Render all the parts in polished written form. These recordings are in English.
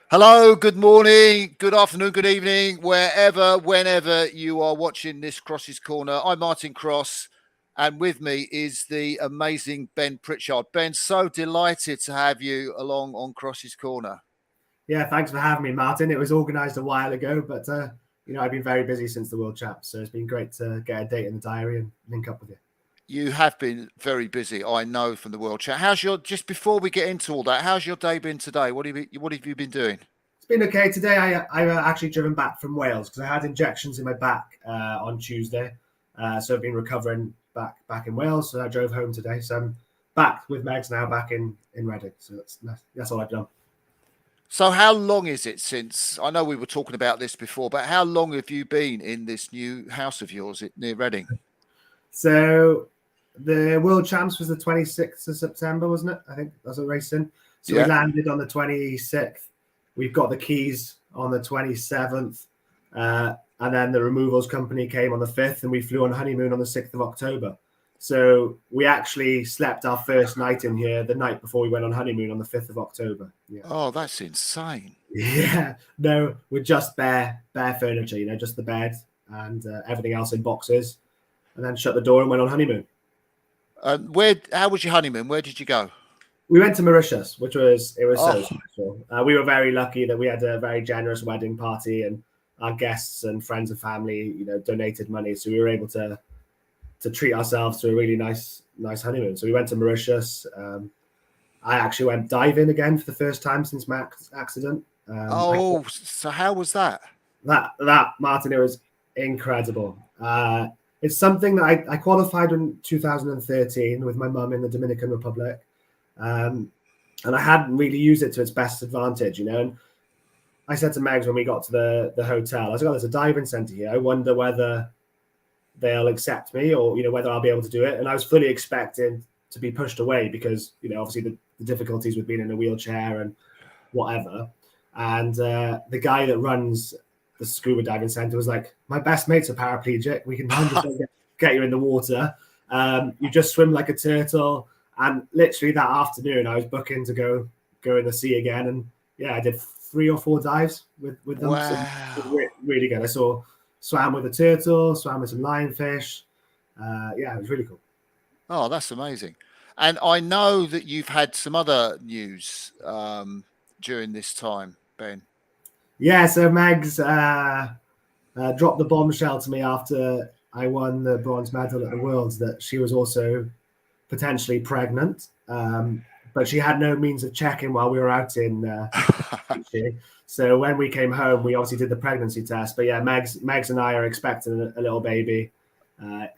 Hello, good morning, good afternoon, good evening, whenever you are watching this Cross's Corner. I'm Martin Cross, and with me is the amazing Ben Pritchard. Ben, so delighted to have you along on Cross's Corner. Yeah, thanks for having me, Martin. It was organised a while ago, but I've been very busy since the World Champs, so it's been great to get a date in the diary and link up with you. You have been very busy, I know, from the World Chat. Just before we get into all that, how's your day been today? What have you been doing? It's been okay today. I've actually driven back from Wales because I had injections in my back on Tuesday, so I've been recovering back in Wales. So I drove home today, so I'm back with Megs now, back in Reading. So that's all I've done. So how long is it since, I know we were talking about this before, but how long have you been in this new house of yours near Reading? So the World Champs was the 26th of September, wasn't it? I think that's a racing. So we landed on the 26th. We've got the keys on the 27th. And then the removals company came on the 5th, and we flew on honeymoon on the 6th of October. So we actually slept our first night in here the night before we went on honeymoon on the 5th of October. Yeah. Oh, that's insane. Yeah. No, with just bare furniture, just the bed and everything else in boxes. And then shut the door and went on honeymoon. How was your honeymoon? Where did you go? We went to Mauritius, which so special. We were very lucky that we had a very generous wedding party, and our guests and friends and family, donated money, so we were able to treat ourselves to a really nice honeymoon. So we went to Mauritius. I actually went diving again for the first time since my accident. So how was that? That Martin, it was incredible. It's something that I qualified in 2013 with my mum in the Dominican Republic. And I hadn't really used it to its best advantage, And I said to Megs when we got to the hotel, I was like, there's a diving centre here. I wonder whether they'll accept me or, whether I'll be able to do it. And I was fully expecting to be pushed away because, obviously the difficulties with being in a wheelchair and whatever. And the guy that runs the scuba diving centre was like, my best mate's a paraplegic. We can 100% get you in the water. You just swim like a turtle. And literally that afternoon, I was booking to go in the sea again. And yeah, I did 3 or 4 dives with them. Wow. So really good. I swam with a turtle, swam with some lionfish. Yeah, it was really cool. Oh, that's amazing. And I know that you've had some other news during this time, Ben. Yeah, so Megs dropped the bombshell to me after I won the bronze medal at the Worlds that she was also potentially pregnant, but she had no means of checking while we were out in so when we came home, we obviously did the pregnancy test. But yeah, Megs and I are expecting a little baby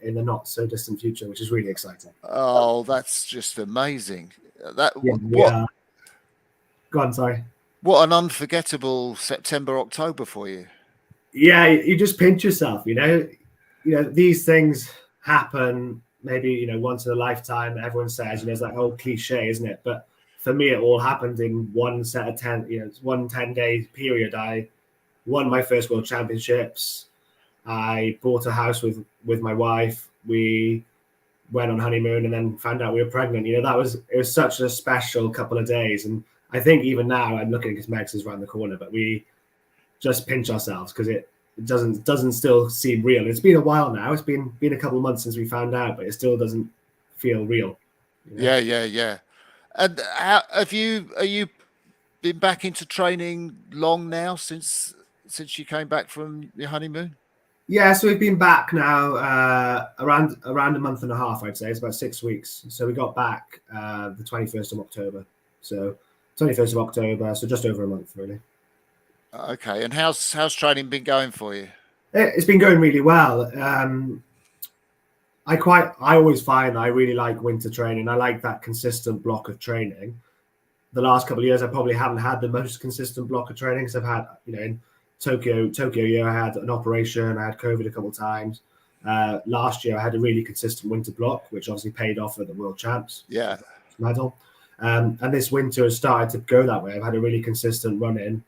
in the not so distant future, which is really exciting. Oh, that's just amazing. Go on, sorry. What an unforgettable September, October for you. Yeah, you just pinch yourself, these things happen maybe, once in a lifetime. Everyone says, it's that old cliche, isn't it? But for me, it all happened in one set of 10, one 10-day period. I won my first World Championships. I bought a house with my wife. We went on honeymoon and then found out we were pregnant. It was such a special couple of days. And I think even now I'm looking because Megs is around the corner, but we just pinch ourselves because it doesn't still seem real. It's been a while now. It's been a couple of months since we found out, but it still doesn't feel real. Yeah. And are you been back into training long now since you came back from your honeymoon? Yeah, so we've been back now around a month and a half, I'd say. It's about 6 weeks. So we got back the 21st of October. So 21st of October, so just over a month, really. Okay, and how's training been going for you? It's been going really well. I always find I really like winter training. I like that consistent block of training. The last couple of years, I probably haven't had the most consistent block of training because I've had, in Tokyo year, I had an operation. I had COVID a couple of times. Last year, I had a really consistent winter block, which obviously paid off at the World Champs. Yeah. Medal. And this winter has started to go that way. I've had a really consistent run in.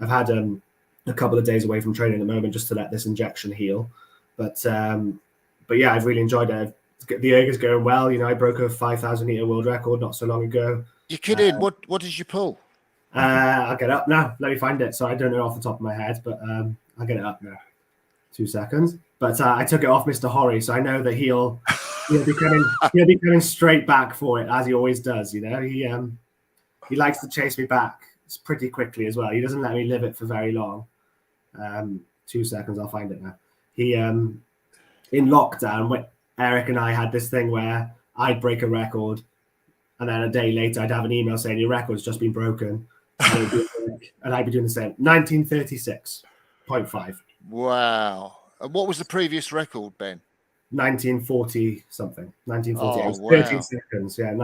I've had a couple of days away from training at the moment just to let this injection heal. But yeah, I've really enjoyed it. The erga's going well. I broke a 5,000 meter world record not so long ago. You're kidding? What did you pull? I'll get it up now. Let me find it. So I don't know off the top of my head, but I'll get it up now. 2 seconds. But I took it off Mr. Horry, so I know that he'll be coming straight back for it, as he always does. You know, he likes to chase me back pretty quickly as well. He doesn't let me live it for very long. 2 seconds, I'll find it now. He in lockdown, when Eric and I had this thing where I'd break a record, and then a day later I'd have an email saying your record's just been broken, and I'd be doing the same. 1936.5. Wow. And what was the previous record, Ben? 1940 something. 1948. Oh, wow. 13 seconds. Yeah,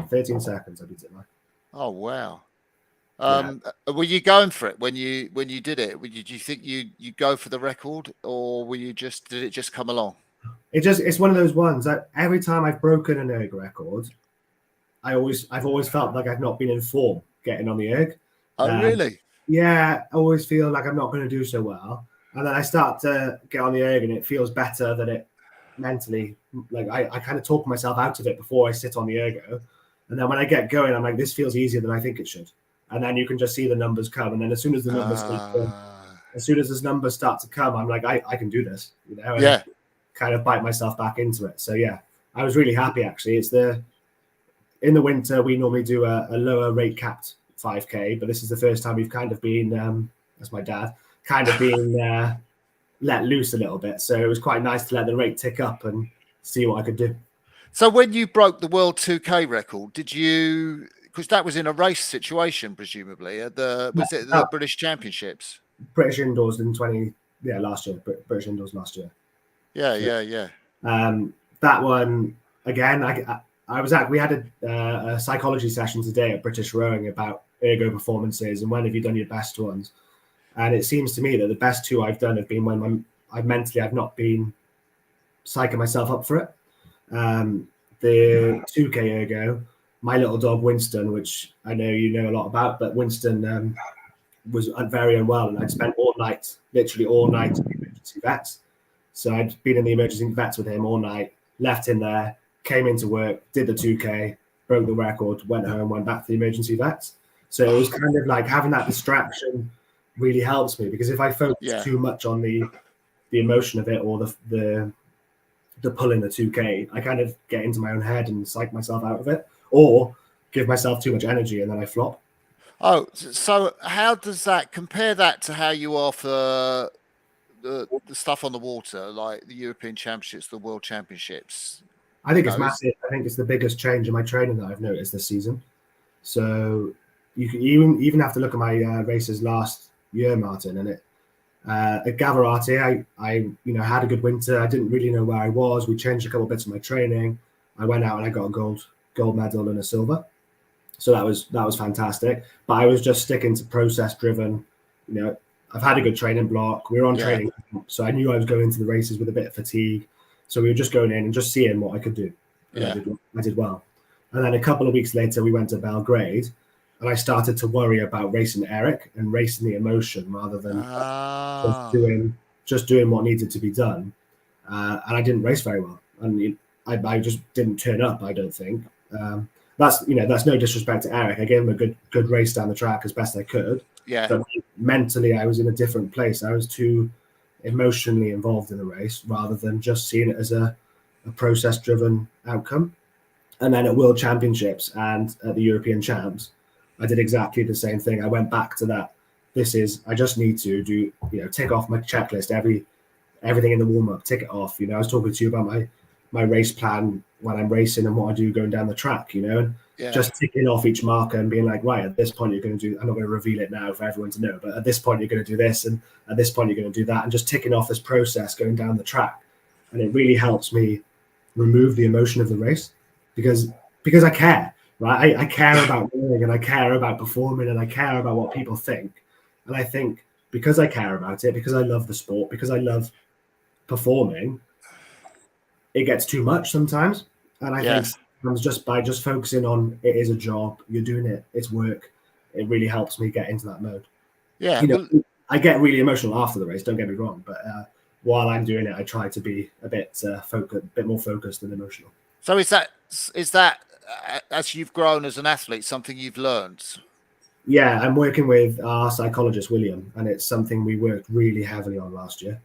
13 seconds. I did it like. Oh, wow. Were you going for it when you did it? Did you think you go for the record, or did it just come along? It's one of those ones that every time I've broken an erg record, I've always felt like I've not been in form getting on the erg. Oh, really? Yeah, I always feel like I'm not going to do so well. And then I start to get on the erg and it feels better than it mentally. Like I kind of talk myself out of it before I sit on the ergo. And then when I get going, I'm like, this feels easier than I think it should. And then you can just see the numbers come. And then as soon as the numbers start to come, I'm like, I can do this, you know, and yeah, kind of bite myself back into it. So yeah, I was really happy actually. In the winter, we normally do a lower rate capped 5K, but this is the first time we've kind of been, as my dad, kind of been let loose a little bit. So it was quite nice to let the rate tick up and see what I could do. So when you broke the world 2K record, did you, because that was in a race situation, presumably, was it the British Championships? British Indoors last year. British Indoors last year. Yeah. That one, again, we had a psychology session today at British Rowing about ergo performances and when have you done your best ones. And it seems to me that the best two I've done have been when I've not been psyching myself up for it. The 2K ergo, my little dog Winston, which I know you know a lot about, but Winston was very unwell, and I'd spent literally all night in the emergency vets. So I'd been in the emergency vets with him all night, left him there, came into work, did the 2K, broke the record, went home, went back to the emergency vets. So it was kind of like having that distraction really helps me, because if I focus too much on the emotion of it or the pull in the 2K, I kind of get into my own head and psych myself out of it, or give myself too much energy and then I flop. Oh, so how does that compare that to how you are for the stuff on the water, like the European Championships, the World Championships? I think it's massive. I think it's the biggest change in my training that I've noticed this season. So you can even have to look at my races last year, Martin, and at Gavarati, I had a good winter. I didn't really know where I was. We changed a couple of bits of my training. I went out and I got a gold medal and a silver. So that was fantastic. But I was just sticking to process driven. You know, I've had a good training block. We were on training, so I knew I was going into the races with a bit of fatigue. So we were just going in and just seeing what I could do. Yeah. I did well. And then a couple of weeks later, we went to Belgrade, and I started to worry about racing Eric and racing the emotion rather than just doing what needed to be done. And I didn't race very well, and I just didn't turn up. I don't think. That's no disrespect to Eric. I gave him a good race down the track as best I could. Yeah. But mentally, I was in a different place. I was too emotionally involved in the race rather than just seeing it as a process-driven outcome. And then at World Championships and at the European Champs, I did exactly the same thing. I went back to that. I just need to do, tick off my checklist, everything in the warm-up, tick it off. I was talking to you about my race plan when I'm racing and what I do going down the track, and just ticking off each marker and being like, right, at this point you're going to do, I'm not going to reveal it now for everyone to know, but at this point you're going to do this, and at this point you're going to do that, and just ticking off this process going down the track. And it really helps me remove the emotion of the race because I care, right? I care about winning, and I care about performing, and I care about what people think. And I think because I care about it, because I love the sport, because I love performing, it gets too much sometimes. And I think just by focusing on it is a job, you're doing it, it's work, it really helps me get into that mode. Yeah. I get really emotional after the race, don't get me wrong, but while I'm doing it, I try to be a bit more focused and emotional. So is that as you've grown as an athlete, something you've learned? Yeah, I'm working with our psychologist, William, and it's something we worked really heavily on last year,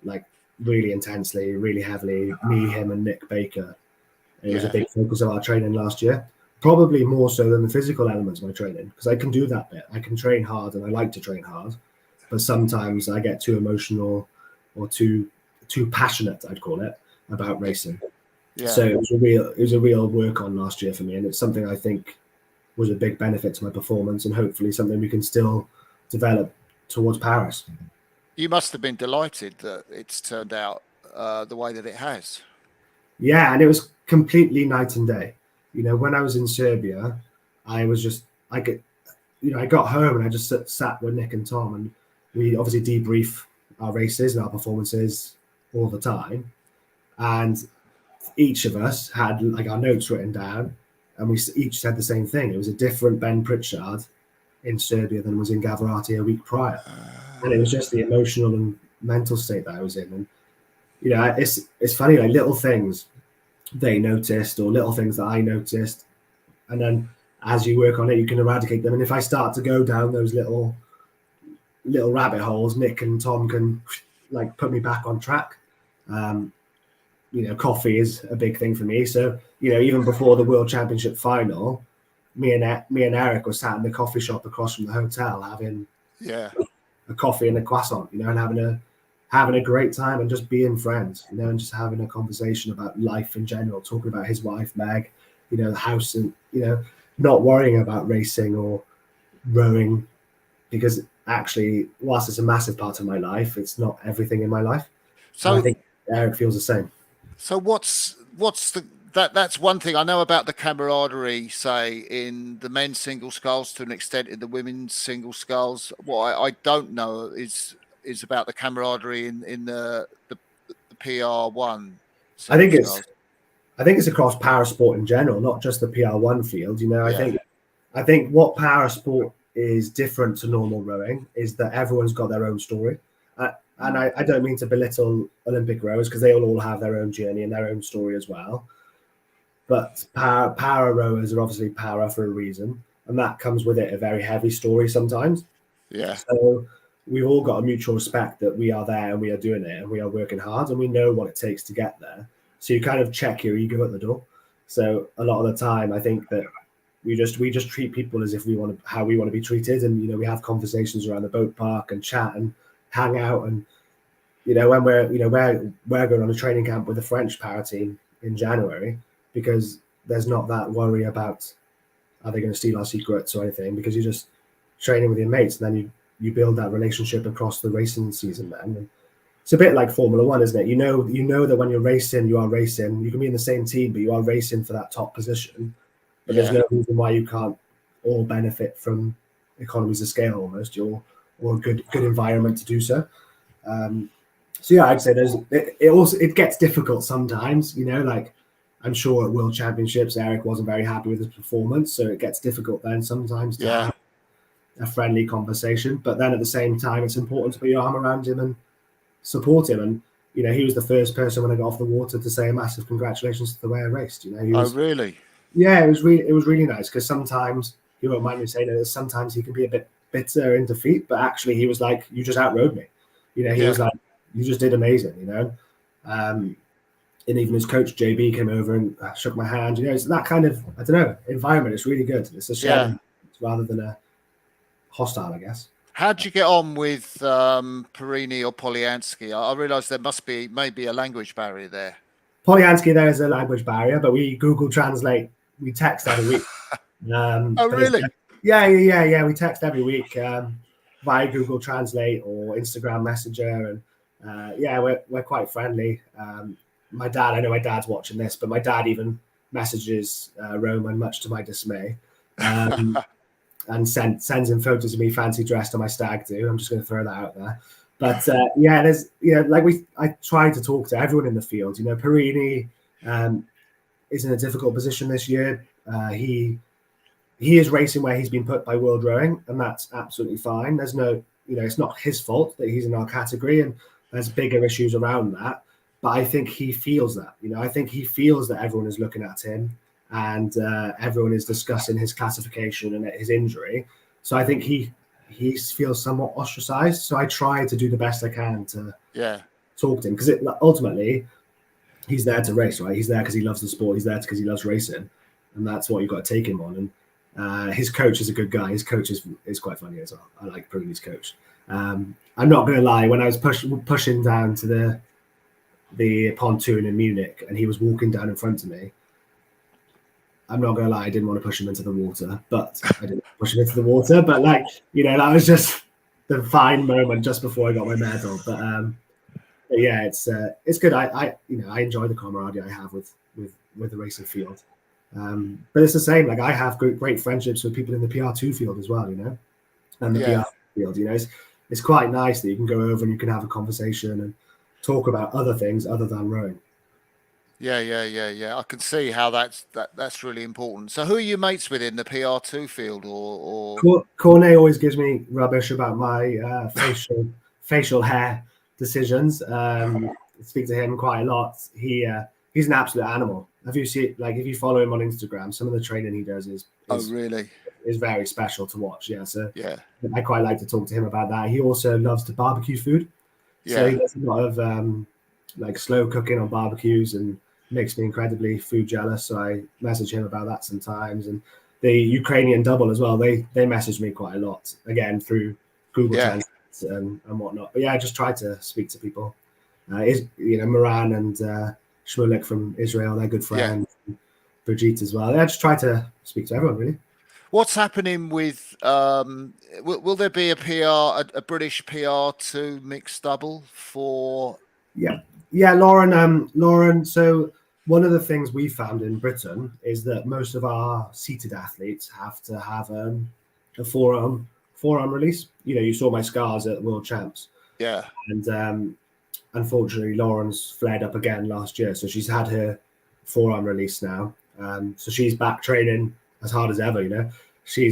like really intensely, really heavily. Me, him, and Nick Baker. It was a Yeah. big focus of our training last year, probably more so than the physical elements of my training, because I can do that bit. I can train hard and I like to train hard, but sometimes I get too emotional or too passionate, I'd call it, about racing. Yeah. So it was a real work on last year for me, and it's something I think was a big benefit to my performance, and hopefully something we can still develop towards Paris. You must have been delighted that it's turned out the way that it has. Yeah, and it was completely night and day. You know, when I was in Serbia, I was just I got home and I just sat with Nick and Tom, and we obviously debrief our races and our performances all the time. And each of us had like our notes written down, and we each said the same thing. It was a different Ben Pritchard in Serbia than was in Gavarati a week prior, and it was just the emotional and mental state that I was in. And you know, it's funny, like little things they noticed or little things that I noticed, and then as you work on it, you can eradicate them. And if I start to go down those little rabbit holes, Nick and Tom can like put me back on track. You know, coffee is a big thing for me. So, you know, even before the World Championship final, me and Eric were sat in the coffee shop across from the hotel having a coffee and a croissant, you know, and having a great time and just being friends, you know, and just having a conversation about life in general, talking about his wife, Meg, you know, the house, and, you know, not worrying about racing or rowing, because actually, whilst it's a massive part of my life, it's not everything in my life. So I think Eric feels the same. So what's that's one thing I know about the camaraderie, say in the men's single sculls, to an extent in the women's single sculls. What I don't know is about the camaraderie in the PR1. I think it's across para sport in general, not just the PR1 field. You know, I think what para sport is different to normal rowing is that everyone's got their own story. And I don't mean to belittle Olympic rowers, because they will all have their own journey and their own story as well. But para rowers are obviously para for a reason, and that comes with it a very heavy story sometimes. Yeah. So we've all got a mutual respect that we are there and we are doing it and we are working hard and we know what it takes to get there. So you kind of check your ego at the door. So a lot of the time, I think that we just treat people as if how we want to be treated, and you know, we have conversations around the boat park and chat and hang out. And you know, when we're going on a training camp with the French para team in January, because there's not that worry about are they going to steal our secrets or anything, because you're just training with your mates, and then you build that relationship across the racing season. Then and it's a bit like Formula One, isn't it? You know that when you're racing, you are racing. You can be in the same team, but you are racing for that top position. But there's no reason why you can't all benefit from economies of scale almost, or a good environment to do so. So yeah, I'd say it gets difficult sometimes, you know, like I'm sure at World Championships, Eric wasn't very happy with his performance. So it gets difficult then sometimes to have a friendly conversation. But then at the same time, it's important to put your arm around him and support him. And, you know, he was the first person when I got off the water to say a massive congratulations to the way I raced. You know, he was, oh, really? Yeah, it was really nice, because sometimes, you won't mind me saying it, sometimes he can be a bit bitter in defeat, but actually he was like, you just outrode me. You know, he was like, you just did amazing, you know. And even his coach JB came over and shook my hand. You know, it's that kind of, I don't know, environment. It's really good. It's a shared rather than a hostile, I guess. How'd you get on with Perini or Polyansky? I realise there must be maybe a language barrier there. Polyansky, there is a language barrier, but we Google Translate. We text every week. Oh, really? Yeah. We text every week via Google Translate or Instagram Messenger, and we're quite friendly. My dad, I know my dad's watching this, but my dad even messages Roman, much to my dismay, and sends him photos of me fancy dressed on my stag do. I'm just going to throw that out there. But there's, you know, like I try to talk to everyone in the field. You know, Perini is in a difficult position this year. He is racing where he's been put by World Rowing, and that's absolutely fine. There's no, you know, it's not his fault that he's in our category, and there's bigger issues around that. But I think he feels that, you know, I think he feels that everyone is looking at him, and everyone is discussing his classification and his injury. So I think he feels somewhat ostracized. So I try to do the best I can to talk to him, because ultimately he's there to race, right? He's there because he loves the sport. He's there because he loves racing, and that's what you've got to take him on. And his coach is a good guy. His coach is quite funny as well. I like Bruni's coach. I'm not going to lie. When I was pushing down to the pontoon in Munich, and he was walking down in front of me, I'm not going to lie, I didn't want to push him into the water, but I didn't push him into the water. But like, that was just the fine moment just before I got my medal. But yeah, it's good. I enjoy the camaraderie I have with the racing field. But it's the same. Like, I have great friendships with people in the PR2 field as well, and the PR field. It's quite nice that you can go over and you can have a conversation and talk about other things other than rowing. Yeah. I can see how that's really important. So who are you mates with in the PR2 field? Or Cornet always gives me rubbish about my facial hair decisions. I speak to him quite a lot. He's an absolute animal. If you follow him on Instagram, some of the training he does is really very special to watch. So I quite like to talk to him about that. He also loves to barbecue food. So he does a lot of slow cooking on barbecues, and makes me incredibly food jealous. So I message him about that sometimes. And the Ukrainian double as well, they message me quite a lot, again through Google Translate and whatnot. But yeah, I just try to speak to people. Moran and Shmulek from Israel, they're good friends. Brigitte as well. I just try to speak to everyone, really. What's happening with will there be a British PR2 mixed double for? Yeah, Lauren. So one of the things we found in Britain is that most of our seated athletes have to have a forearm release. You saw my scars at World Champs. Yeah. And unfortunately, Lauren's flared up again last year, so she's had her forearm release now. So she's back training as hard as ever. She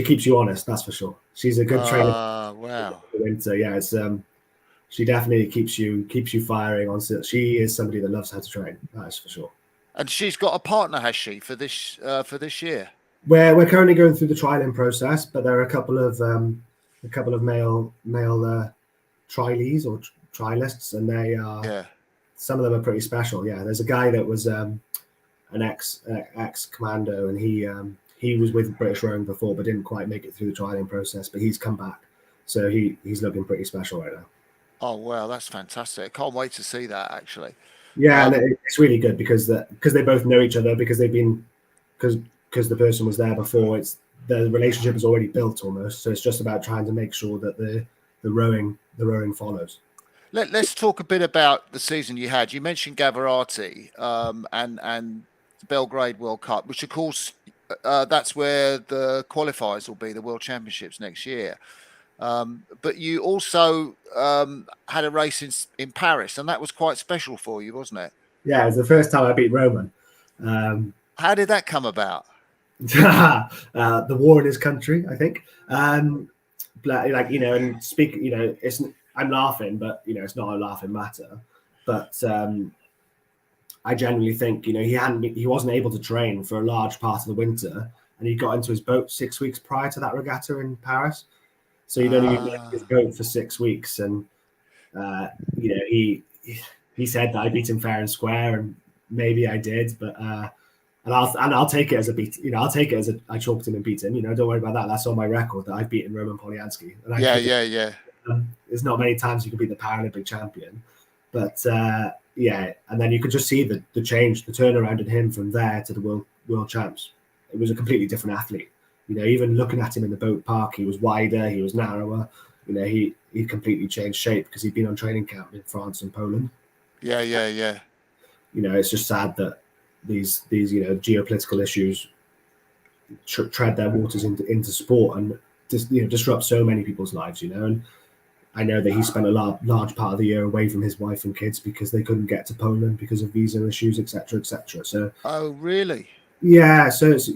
keeps you honest, that's for sure. She's a good trainer. Wow. Winter, yeah, it's she definitely keeps you firing on. She is somebody that loves how to train, that's for sure. And she's got a partner, has she, for this year? We're currently going through the trialing process, but there are a couple of male trialies or trialists, and they are some of them are pretty special. Yeah, there's a guy that was an ex commando, and he was with British Rowing before, but didn't quite make it through the trialing process. But he's come back, so he's looking pretty special right now. Oh wow, that's fantastic! I can't wait to see that, actually. Yeah, and it's really good because they both know each other, because they've been because the person was there before. It's the relationship is already built almost, so it's just about trying to make sure that the rowing follows. Let's talk a bit about the season you had. You mentioned Gavirati and the Belgrade World Cup, which of course that's where the qualifiers will be, the World Championships next year. But you also had a race in Paris, and that was quite special for you, wasn't it? Yeah, it was the first time I beat Roman. How did that come about? The war in his country, I think. And speak, I'm laughing, but it's not a laughing matter. But I genuinely think he wasn't able to train for a large part of the winter, and he got into his boat 6 weeks prior to that regatta in Paris. So he'd only been in his boat for 6 weeks, and he said that I beat him fair and square, and maybe I did, but and I'll take it as a beat. I'll take it as I chalked him and beat him. Don't worry about that. That's on my record that I've beaten Roman Polyansky. Yeah. There's not many times you can beat the Paralympic champion, but and then you could just see the change, the turnaround in him from there to the world champs. It was a completely different athlete. Even looking at him in the boat park, he was wider, he was narrower. He completely changed shape because he'd been on training camp in France and Poland. Yeah. It's just sad that these geopolitical issues tread their waters into sport and disrupt so many people's lives. And I know that he spent a large part of the year away from his wife and kids because they couldn't get to Poland because of visa issues, etc. So really? Yeah, so it's,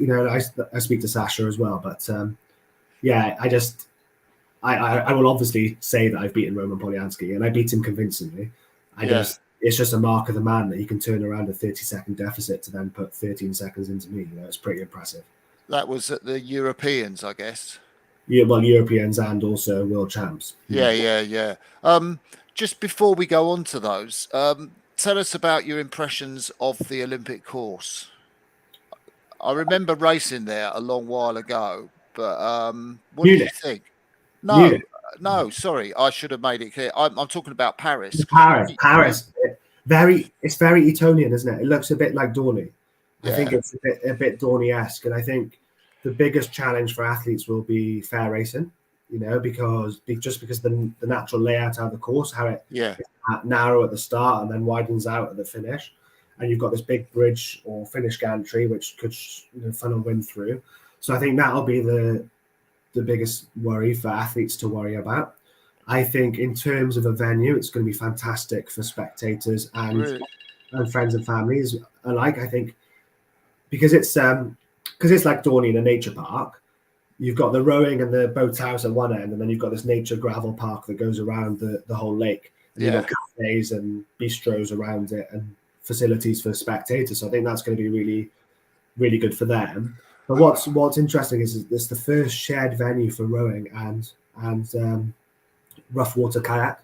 I speak to Sasha as well, but I will obviously say that I've beaten Roman Polyansky, and I beat him convincingly. It's just a mark of the man that he can turn around a 30-second deficit to then put 13 seconds into me. It's pretty impressive. That was at the Europeans, I guess. Europeans and also world champs. Yeah. Just before we go on to those, tell us about your impressions of the Olympic course. I remember racing there a long while ago, but what did you Munich, think? Munich, No, sorry, I should have made it clear. I'm talking about Paris. Paris. It's very Etonian, isn't it? It looks a bit like Dorney. I think Yeah, it's a bit Dorney-esque, and I think the biggest challenge for athletes will be fair racing. Because the natural layout of the course, how it's narrow at the start and then widens out at the finish, and you've got this big bridge or finish gantry which could funnel wind through. So I think that'll be the biggest worry for athletes to worry about. I think in terms of a venue, it's going to be fantastic for spectators and friends and families alike. I think because it's like Dorney in a nature park. You've got the rowing and the boathouse at one end, and then you've got this nature gravel park that goes around the whole lake. And you've got cafes and bistros around it and facilities for spectators. So I think that's going to be really, really good for them. But what's interesting is it's the first shared venue for rowing and rough water kayak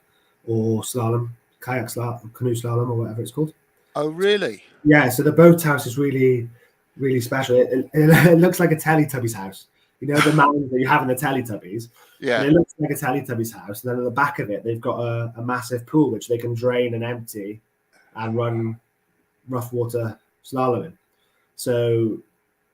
or slalom, canoe slalom or whatever it's called. Oh, really? Yeah. So the boathouse is really, really special. It looks like a Teletubbies house. The mounds that you have in the Teletubbies. Yeah. And it looks like a Teletubbies house. And then at the back of it, they've got a massive pool which they can drain and empty and run rough water slalom in. So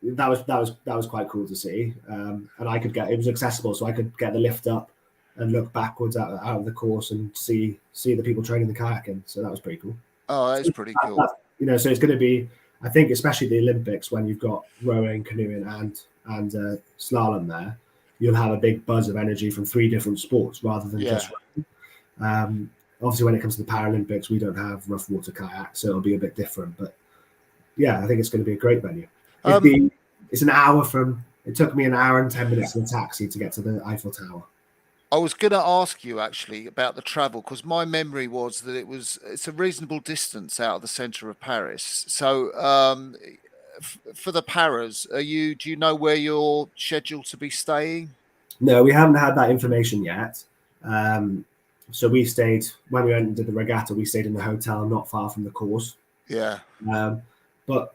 that was quite cool to see. And it was accessible, so I could get the lift up and look backwards out of the course and see the people training the kayaking. So that was pretty cool. Oh, that's pretty cool. So it's going to be, I think, especially the Olympics, when you've got rowing, canoeing, and slalom there, you'll have a big buzz of energy from 3 different sports rather than just rowing. Obviously, when it comes to the Paralympics, we don't have rough water kayak, so it'll be a bit different. But yeah, I think it's going to be a great venue. It's an hour from. It took me an hour and 10 minutes in a taxi to get to the Eiffel Tower. I was going to ask you actually about the travel, because my memory was that it's a reasonable distance out of the centre of Paris. So for the Paras, do you know where you're scheduled to be staying? No, we haven't had that information yet. So we stayed, when we went and did the regatta, we stayed in the hotel not far from the course. Yeah. But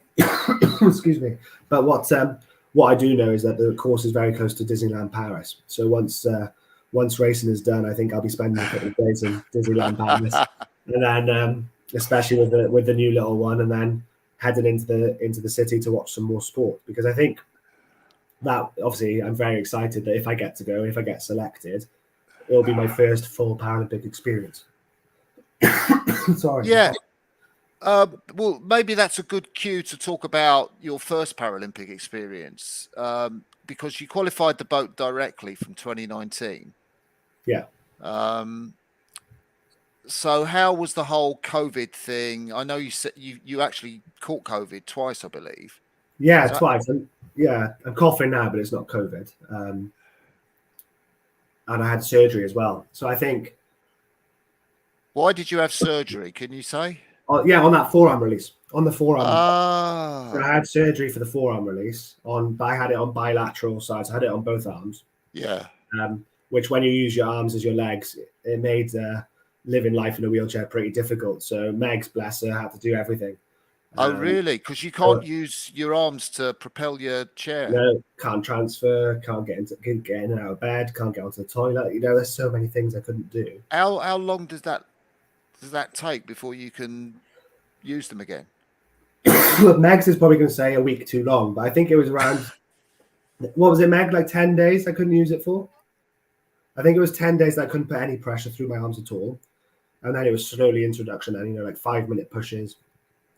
excuse me. But what I do know is that the course is very close to Disneyland Paris. So once racing is done, I think I'll be spending a couple of days in Disneyland Paris, and then especially with the new little one, and then heading into the city to watch some more sport, because I think that, obviously, I'm very excited that if I get selected, it'll be my first full Paralympic experience. Sorry. Yeah. Well, maybe that's a good cue to talk about your first Paralympic experience, because you qualified the boat directly from 2019. Yeah. So how was the whole COVID thing? I know you said you actually caught COVID twice, I believe. Yeah, twice. I'm coughing now, but it's not COVID. And I had surgery as well. So I think. Why did you have surgery? Can you say? On that forearm release. On the forearm. So I had surgery for the forearm release. I had it on bilateral sides. I had it on both arms. Yeah. Which, when you use your arms as your legs, it made living life in a wheelchair pretty difficult. So Megs, bless her, had to do everything. Oh, really? Because you can't use your arms to propel your chair. No, can't transfer, can't get in and out of bed, can't get onto the toilet. There's so many things I couldn't do. How long does that take before you can use them again? Look, Megs is probably going to say a week too long, but I think it was around. What was it, Meg? Like 10 days I couldn't use it for? I think it was 10 days that I couldn't put any pressure through my arms at all. And then it was slowly introduction, and like 5-minute pushes,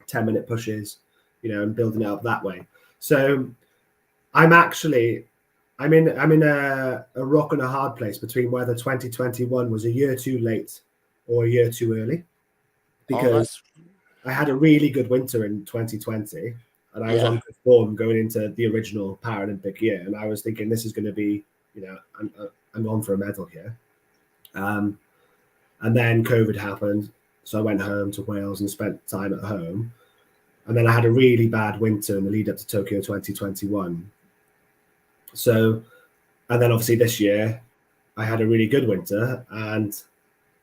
10-minute pushes, and building it up that way. So I'm in a rock and a hard place between whether 2021 was a year too late or a year too early, because I had a really good winter in 2020, and I was on good form going into the original Paralympic year, and I was thinking this is going to be, I'm on for a medal here. And then COVID happened, so I went home to Wales and spent time at home. And then I had a really bad winter in the lead up to Tokyo 2021. So And then obviously this year, I had a really good winter and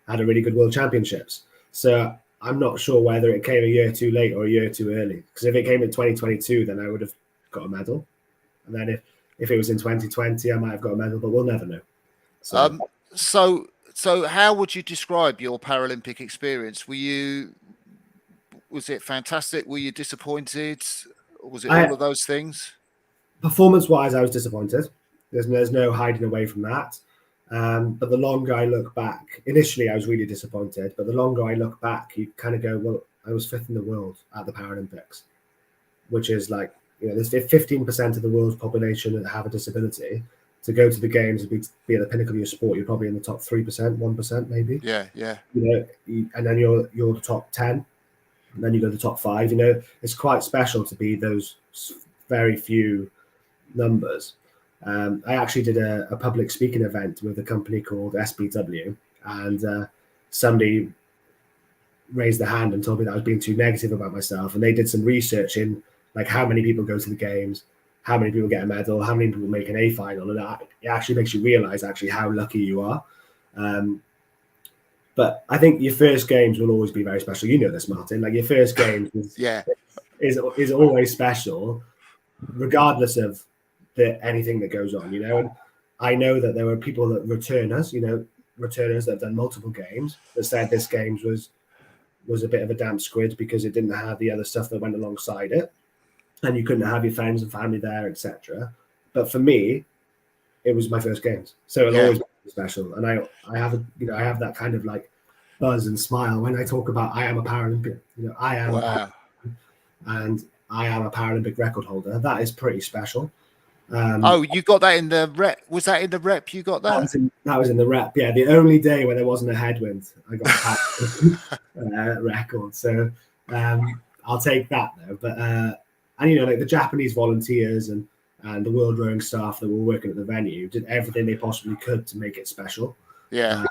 had a really good World Championships. So I'm not sure whether it came a year too late or a year too early. Because if it came in 2022, then I would have got a medal. And then if it was in 2020, I might have got a medal, but we'll never know. So, So how would you describe your Paralympic experience? Was it fantastic? Were you disappointed? Was it all of those things? Performance-wise, I was disappointed. There's no hiding away from that. But the longer I look back, initially I was really disappointed. But the longer I look back, you kind of go, well, I was fifth in the world at the Paralympics, which is like, there's 15% of the world's population that have a disability. To go to the games and be at the pinnacle of your sport, you're probably in the top 3%, 1% maybe. Yeah, yeah. And then you're the top 10, and then you go to the top 5. It's quite special to be those very few numbers. I actually did a public speaking event with a company called SBW, and somebody raised their hand and told me that I was being too negative about myself. And they did some research in like how many people go to the games, how many people get a medal, how many people make an A final, and that it actually makes you realize actually how lucky you are. But I think your first games will always be very special. You know this, Martin. Like your first game is always special, regardless of anything that goes on. And I know that there were people that returners that have done multiple games that said this games was a bit of a damp squid because it didn't have the other stuff that went alongside it. And you couldn't have your friends and family there, etc. But for me, it was my first games, so it'll always be special. And I have that kind of like buzz and smile when I talk about I am a Paralympian. I am, and I am a Paralympic record holder. That is pretty special. You got that in the rep? Was that in the rep? You got that? That was in the rep. Yeah, the only day where there wasn't a headwind, I got a record. So I'll take that though. But and like the Japanese volunteers and the world rowing staff that were working at the venue did everything they possibly could to make it special. Yeah.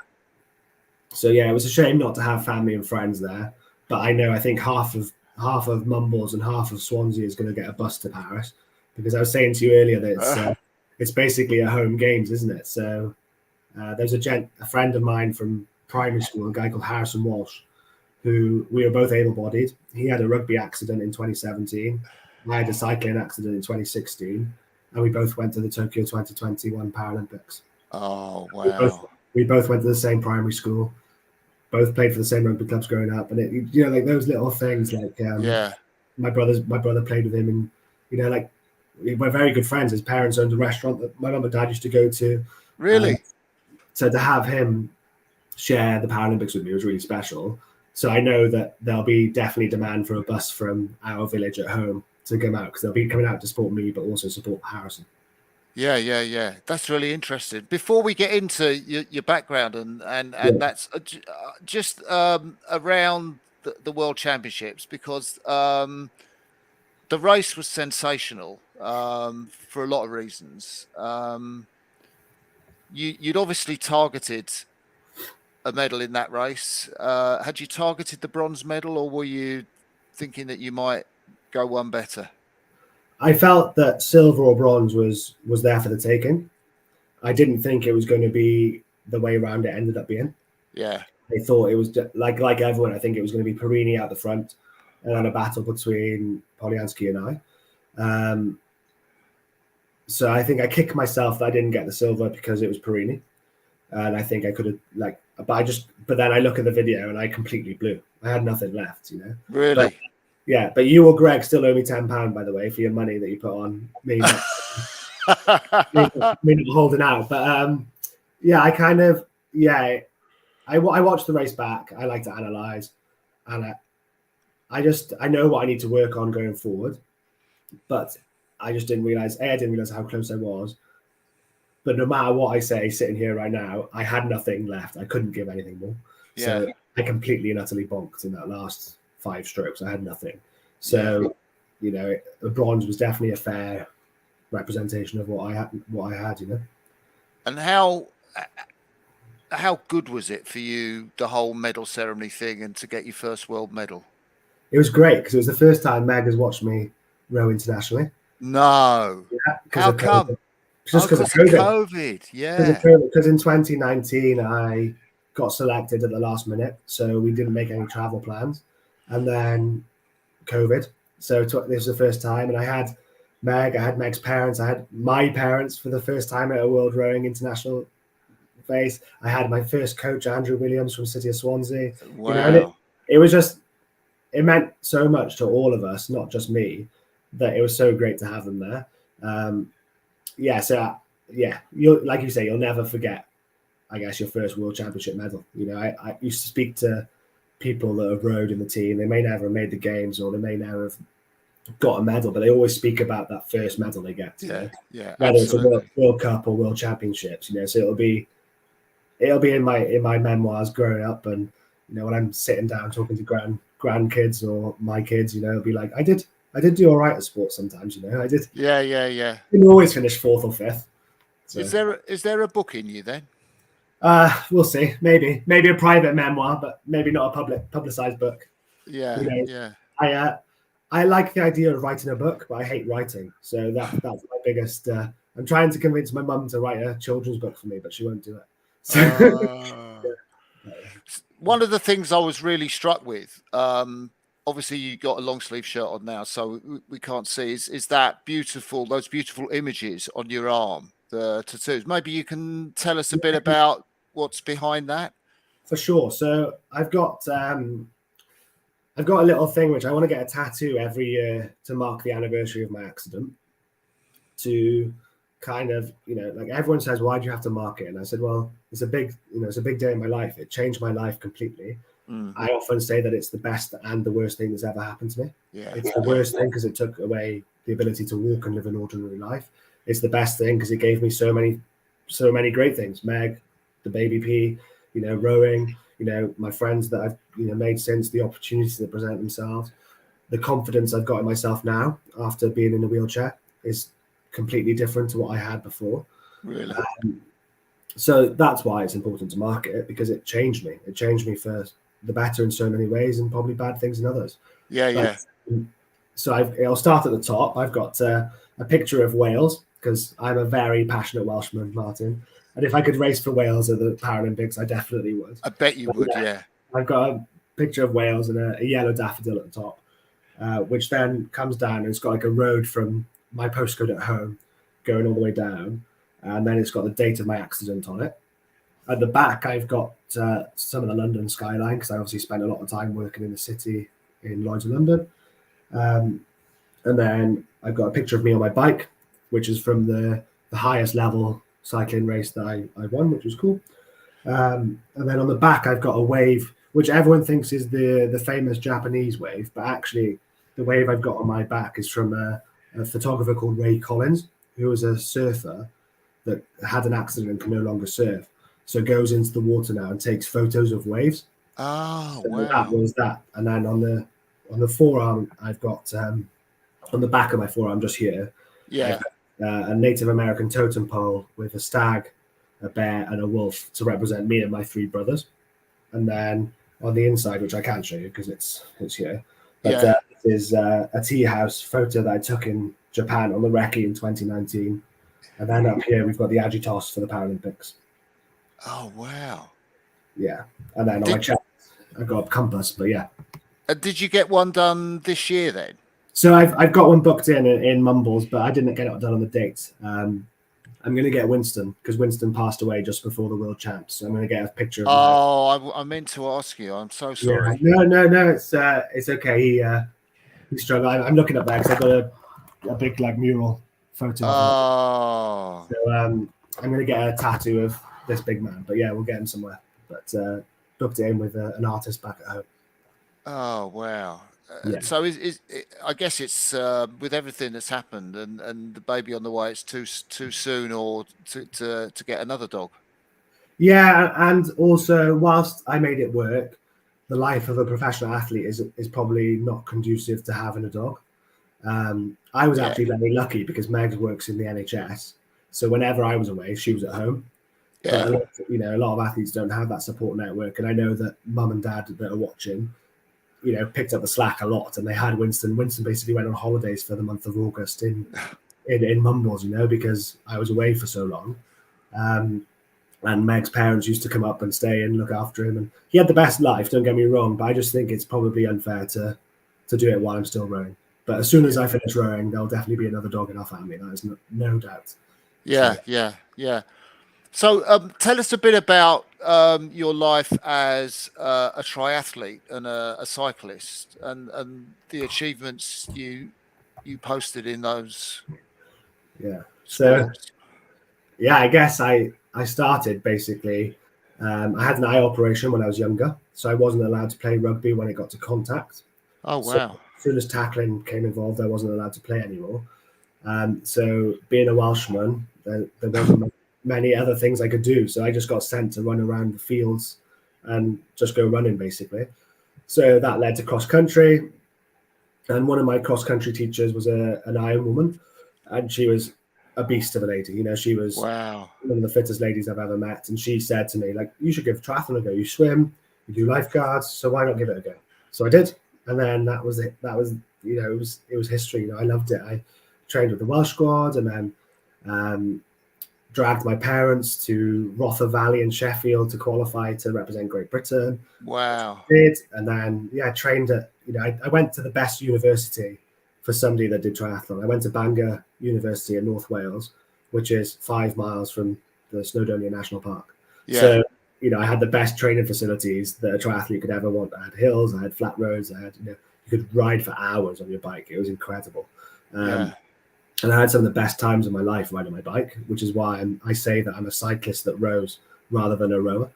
So yeah, it was a shame not to have family and friends there. But I think half of Mumbles and half of Swansea is going to get a bus to Paris, because I was saying to you earlier that it's basically a home games, isn't it? So there's a friend of mine from primary school, a guy called Harrison Walsh, who we were both able-bodied. He had a rugby accident in 2017. I had a cycling accident in 2016, and we both went to the Tokyo 2021 Paralympics. Oh, wow. We both went to the same primary school, both played for the same rugby clubs growing up. And like those little things, like my brother played with him, and like we're very good friends. His parents owned a restaurant that my mum and dad used to go to. Really? So to have him share the Paralympics with me was really special. So I know that there'll be definitely demand for a bus from our village at home to come out, because they'll be coming out to support me, but also support Harrison. Yeah. That's really interesting. Before we get into your background and that's just around the World Championships, because the race was sensational for a lot of reasons. You'd obviously targeted a medal in that race. Had you targeted the bronze medal, or were you thinking that you might go one better? I felt that silver or bronze was there for the taking. I didn't think it was going to be the way around it ended up being. Yeah. I thought it was like everyone. I think it was going to be Perini out the front, and then a battle between Polyansky and I. So I think I kicked myself that I didn't get the silver because it was Perini, and I think I could have but then I look at the video and I completely blew. I had nothing left, Really? But you or Greg still owe me £10, by the way, for your money that you put on me. me not holding out, but I watched the race back. I like to analyze, and I know what I need to work on going forward, but I just didn't realize. I didn't realize how close I was. But no matter what I say, sitting here right now, I had nothing left. I couldn't give anything more. Yeah. So I completely and utterly bonked in that last 5 strokes. I had nothing. So, the bronze was definitely a fair representation of what I had. And how good was it for you, the whole medal ceremony thing, and to get your first world medal? It was great, because it was the first time Meg has watched me row internationally. No. Yeah, how come? just because of COVID. Yeah. Because in 2019 I got selected at the last minute, so we didn't make any travel plans, and then COVID. So this was the first time, and I had Meg's parents, I had my parents for the first time at a World Rowing International race. I had my first coach, Andrew Williams from City of Swansea. Wow. You know, and it was just, it meant so much to all of us, not just me, that it was so great to have them there. You'll, like you say, you'll never forget, I guess, your first World Championship medal. You know, I used to speak to people that have rowed in the team. They may never have made the games, or they may never have got a medal, but they always speak about that first medal they get. Yeah, whether absolutely. it's a World Cup or World Championships. You know, so it'll be in my memoirs growing up, and you know, when I'm sitting down talking to grandkids or my kids, you know, it'll be like, I did do all right at sports sometimes. You know, I did. Yeah. Didn't always finish fourth or fifth. So. Is there a book in you then? We'll see. Maybe a private memoir, but maybe not a publicized book. Yeah, you know, I like the idea of writing a book, but I hate writing. So that's my biggest. I'm trying to convince my mum to write a children's book for me, but she won't do it. So, One of the things I was really struck with, obviously you got a long sleeve shirt on now, so we can't see, is that those beautiful images on your arm, the tattoos. Maybe you can tell us a bit about what's behind that. For sure. So I've got a little thing which I want to get a tattoo every year to mark the anniversary of my accident. To kind of, you know, like everyone says, why do you have to mark it? And I said, well, it's a big day in my life. It changed my life completely. I often say that it's the best and the worst thing that's ever happened to me. Yeah. It's the worst thing because it took away the ability to walk and live an ordinary life. It's the best thing because it gave me so many great things. Meg, the baby P, you know, rowing, you know, my friends that I've, you know, made since, the opportunities that present themselves, the confidence I've got in myself now after being in a wheelchair is completely different to what I had before. Really? So that's why it's important to market it, because it changed me. It changed me for the better in so many ways, and probably bad things in others. Yeah. So I'll start at the top. I've got a picture of Wales, because I'm a very passionate Welshman, Martin. And if I could race for Wales at the Paralympics, I definitely would. I bet you would, yeah. I've got a picture of Wales and a yellow daffodil at the top, which then comes down, and it's got like a road from my postcode at home going all the way down, and then it's got the date of my accident on it. At the back, I've got some of the London skyline, because I obviously spent a lot of time working in the city in Lloyd's of London. And then I've got a picture of me on my bike, which is from the highest level cycling race that I won, which was cool. And then on the back, I've got a wave, which everyone thinks is the famous Japanese wave, but actually the wave I've got on my back is from a photographer called Ray Collins, who was a surfer that had an accident and can no longer surf. So goes into the water now and takes photos of waves. Oh, so wow. That was that. And then on the forearm, I've got on the back of my forearm, just here, a Native American totem pole with a stag, a bear, and a wolf to represent me and my three brothers. And then on the inside, which I can't show you because it's here, but this is a tea house photo that I took in Japan on the Recce in 2019. And then up here, we've got the Agitos for the Paralympics. Oh, wow. Yeah. And then on my chest, I've got a compass, but yeah. Did you get one done this year then? So I've got one booked in Mumbles, but I didn't get it done on the date. I'm going to get Winston, because Winston passed away just before the World Champs. So I'm going to get a picture of I meant to ask you. I'm so sorry. Yeah. No. It's okay. He struggled. I'm looking up there because I've got a big like mural photo. Oh. So I'm going to get a tattoo of this big man. But yeah, we'll get him somewhere. But booked it in with an artist back at home. Oh, wow. Yeah. So I guess it's with everything that's happened and the baby on the way, it's too soon or to get another dog. Yeah, and also whilst I made it work, the life of a professional athlete is probably not conducive to having a dog. I was actually very lucky because Meg works in the NHS, so whenever I was away, she was at home. Yeah. But a lot of athletes don't have that support network, and I know that mum and dad that are watching, picked up the slack a lot, and they had Winston. Winston basically went on holidays for the month of August in in mumbles, because I was away for so long. And Meg's parents used to come up and stay and look after him. And he had the best life, don't get me wrong, but I just think it's probably unfair to do it while I'm still rowing. But as soon as I finish rowing, there'll definitely be another dog in our family. That is no doubt. Yeah, yeah. So tell us a bit about your life as a triathlete and a cyclist, and the achievements you posted in those sports. So yeah, I guess I started basically. I had an eye operation when I was younger, so I wasn't allowed to play rugby when it got to contact. Oh wow! So as soon as tackling came involved, I wasn't allowed to play anymore. So being a Welshman, there wasn't many other things I could do. So I just got sent to run around the fields and just go running, basically. So that led to cross country. And one of my cross country teachers was an Iron woman, and she was a beast of a lady. She was one of the fittest ladies I've ever met. And she said to me, like, you should give triathlon a go. You swim, you do lifeguards, so why not give it a go? So I did. And then that was it. That was, it was history. I loved it. I trained with the Welsh squad, and then dragged my parents to Rother Valley in Sheffield to qualify to represent Great Britain. Wow. Did, and then I trained at I went to the best university for somebody that did triathlon. I went to Bangor University in North Wales, which is 5 miles from the Snowdonia National Park. Yeah. So I had the best training facilities that a triathlete could ever want. I had hills, I had flat roads, I had you could ride for hours on your bike. It was incredible. And I had some of the best times of my life riding my bike, which is why I say that I'm a cyclist that rows rather than a rower,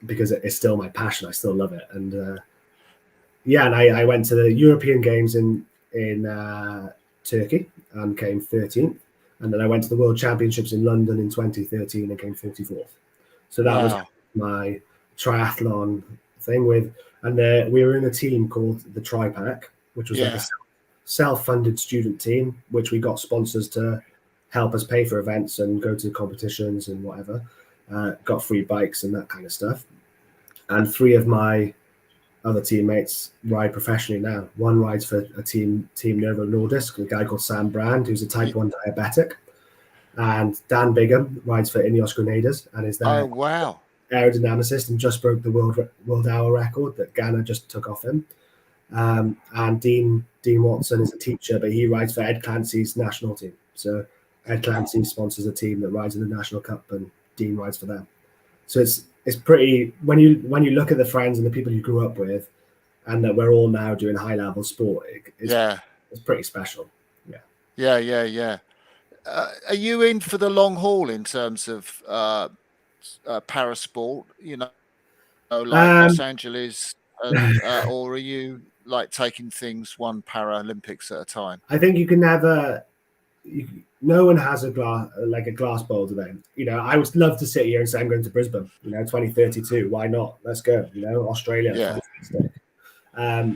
because it's still my passion. I still love it. And and I went to the European Games in Turkey and came 13th. And then I went to the World Championships in London in 2013 and came 34th. So that was my triathlon thing and we were in a team called the Tri-Pack, which was like a self-funded student team, which we got sponsors to help us pay for events and go to competitions and whatever. Got free bikes and that kind of stuff. And 3 of my other teammates ride professionally now. One rides for a team Novo Nordisk, a guy called Sam Brand, who's a type 1 diabetic. And Dan Bigham rides for Ineos Grenadiers and is their aerodynamicist and just broke the world hour record that Ghana just took off him. And Dean Watson is a teacher, but he rides for Ed Clancy's national team. So Ed Clancy sponsors a team that rides in the National Cup, and Dean rides for them. So it's pretty, when you look at the friends and the people you grew up with, and that we're all now doing high level sport, it's pretty special. Yeah. Are you in for the long haul in terms of para sport? Like Los Angeles, or are you like taking things one Paralympics at a time? I think you can never. No one has a glass bowled event. I would love to sit here and say I'm going to Brisbane. 2032. Why not? Let's go. Australia. Yeah.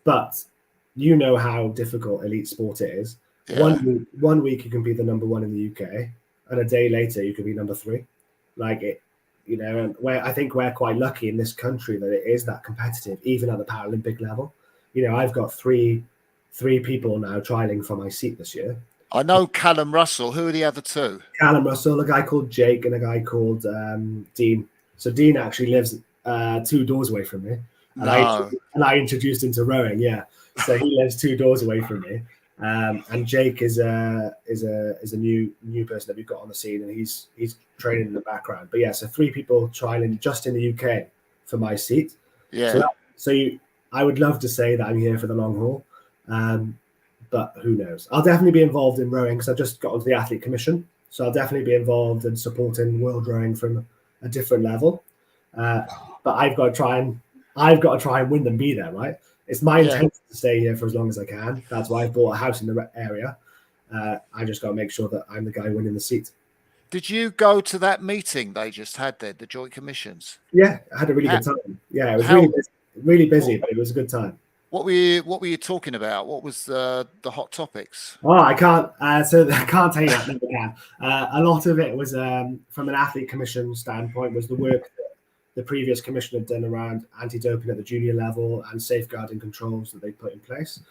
But how difficult elite sport it is. Yeah. One week you can be the number 1 in the UK, and a day later you could be number 3. Like it. And I think we're quite lucky in this country that it is that competitive, even at the Paralympic level. I've got three people now trialing for my seat this year. I know Callum Russell. Who are the other 2? Callum Russell, a guy called Jake, and a guy called Dean. So Dean actually lives 2 doors away from me. And I introduced him to rowing, yeah. So he lives 2 doors away from me. And Jake is a new person that we've got on the scene, and he's training in the background. But yeah, so 3 people trialing just in the UK for my seat. Yeah. I would love to say that I'm here for the long haul, but who knows? I'll definitely be involved in rowing because I've just got onto the athlete commission, so I'll definitely be involved in supporting world rowing from a different level. But I've got to try and win and be there, right? It's my intent to stay here for as long as I can. That's why I've bought a house in the area. I just got to make sure that I'm the guy winning the seat. Did you go to that meeting they just had there, the Joint Commissions? Yeah, I had a really good time. Yeah, it was really busy, but it was a good time. What were you talking about? What was the hot topics? Oh, I can't. So I can't tell you that. Never can. A lot of it was from an athlete commission standpoint was the work that the previous commission had done around anti-doping at the junior level and safeguarding controls that they put in place.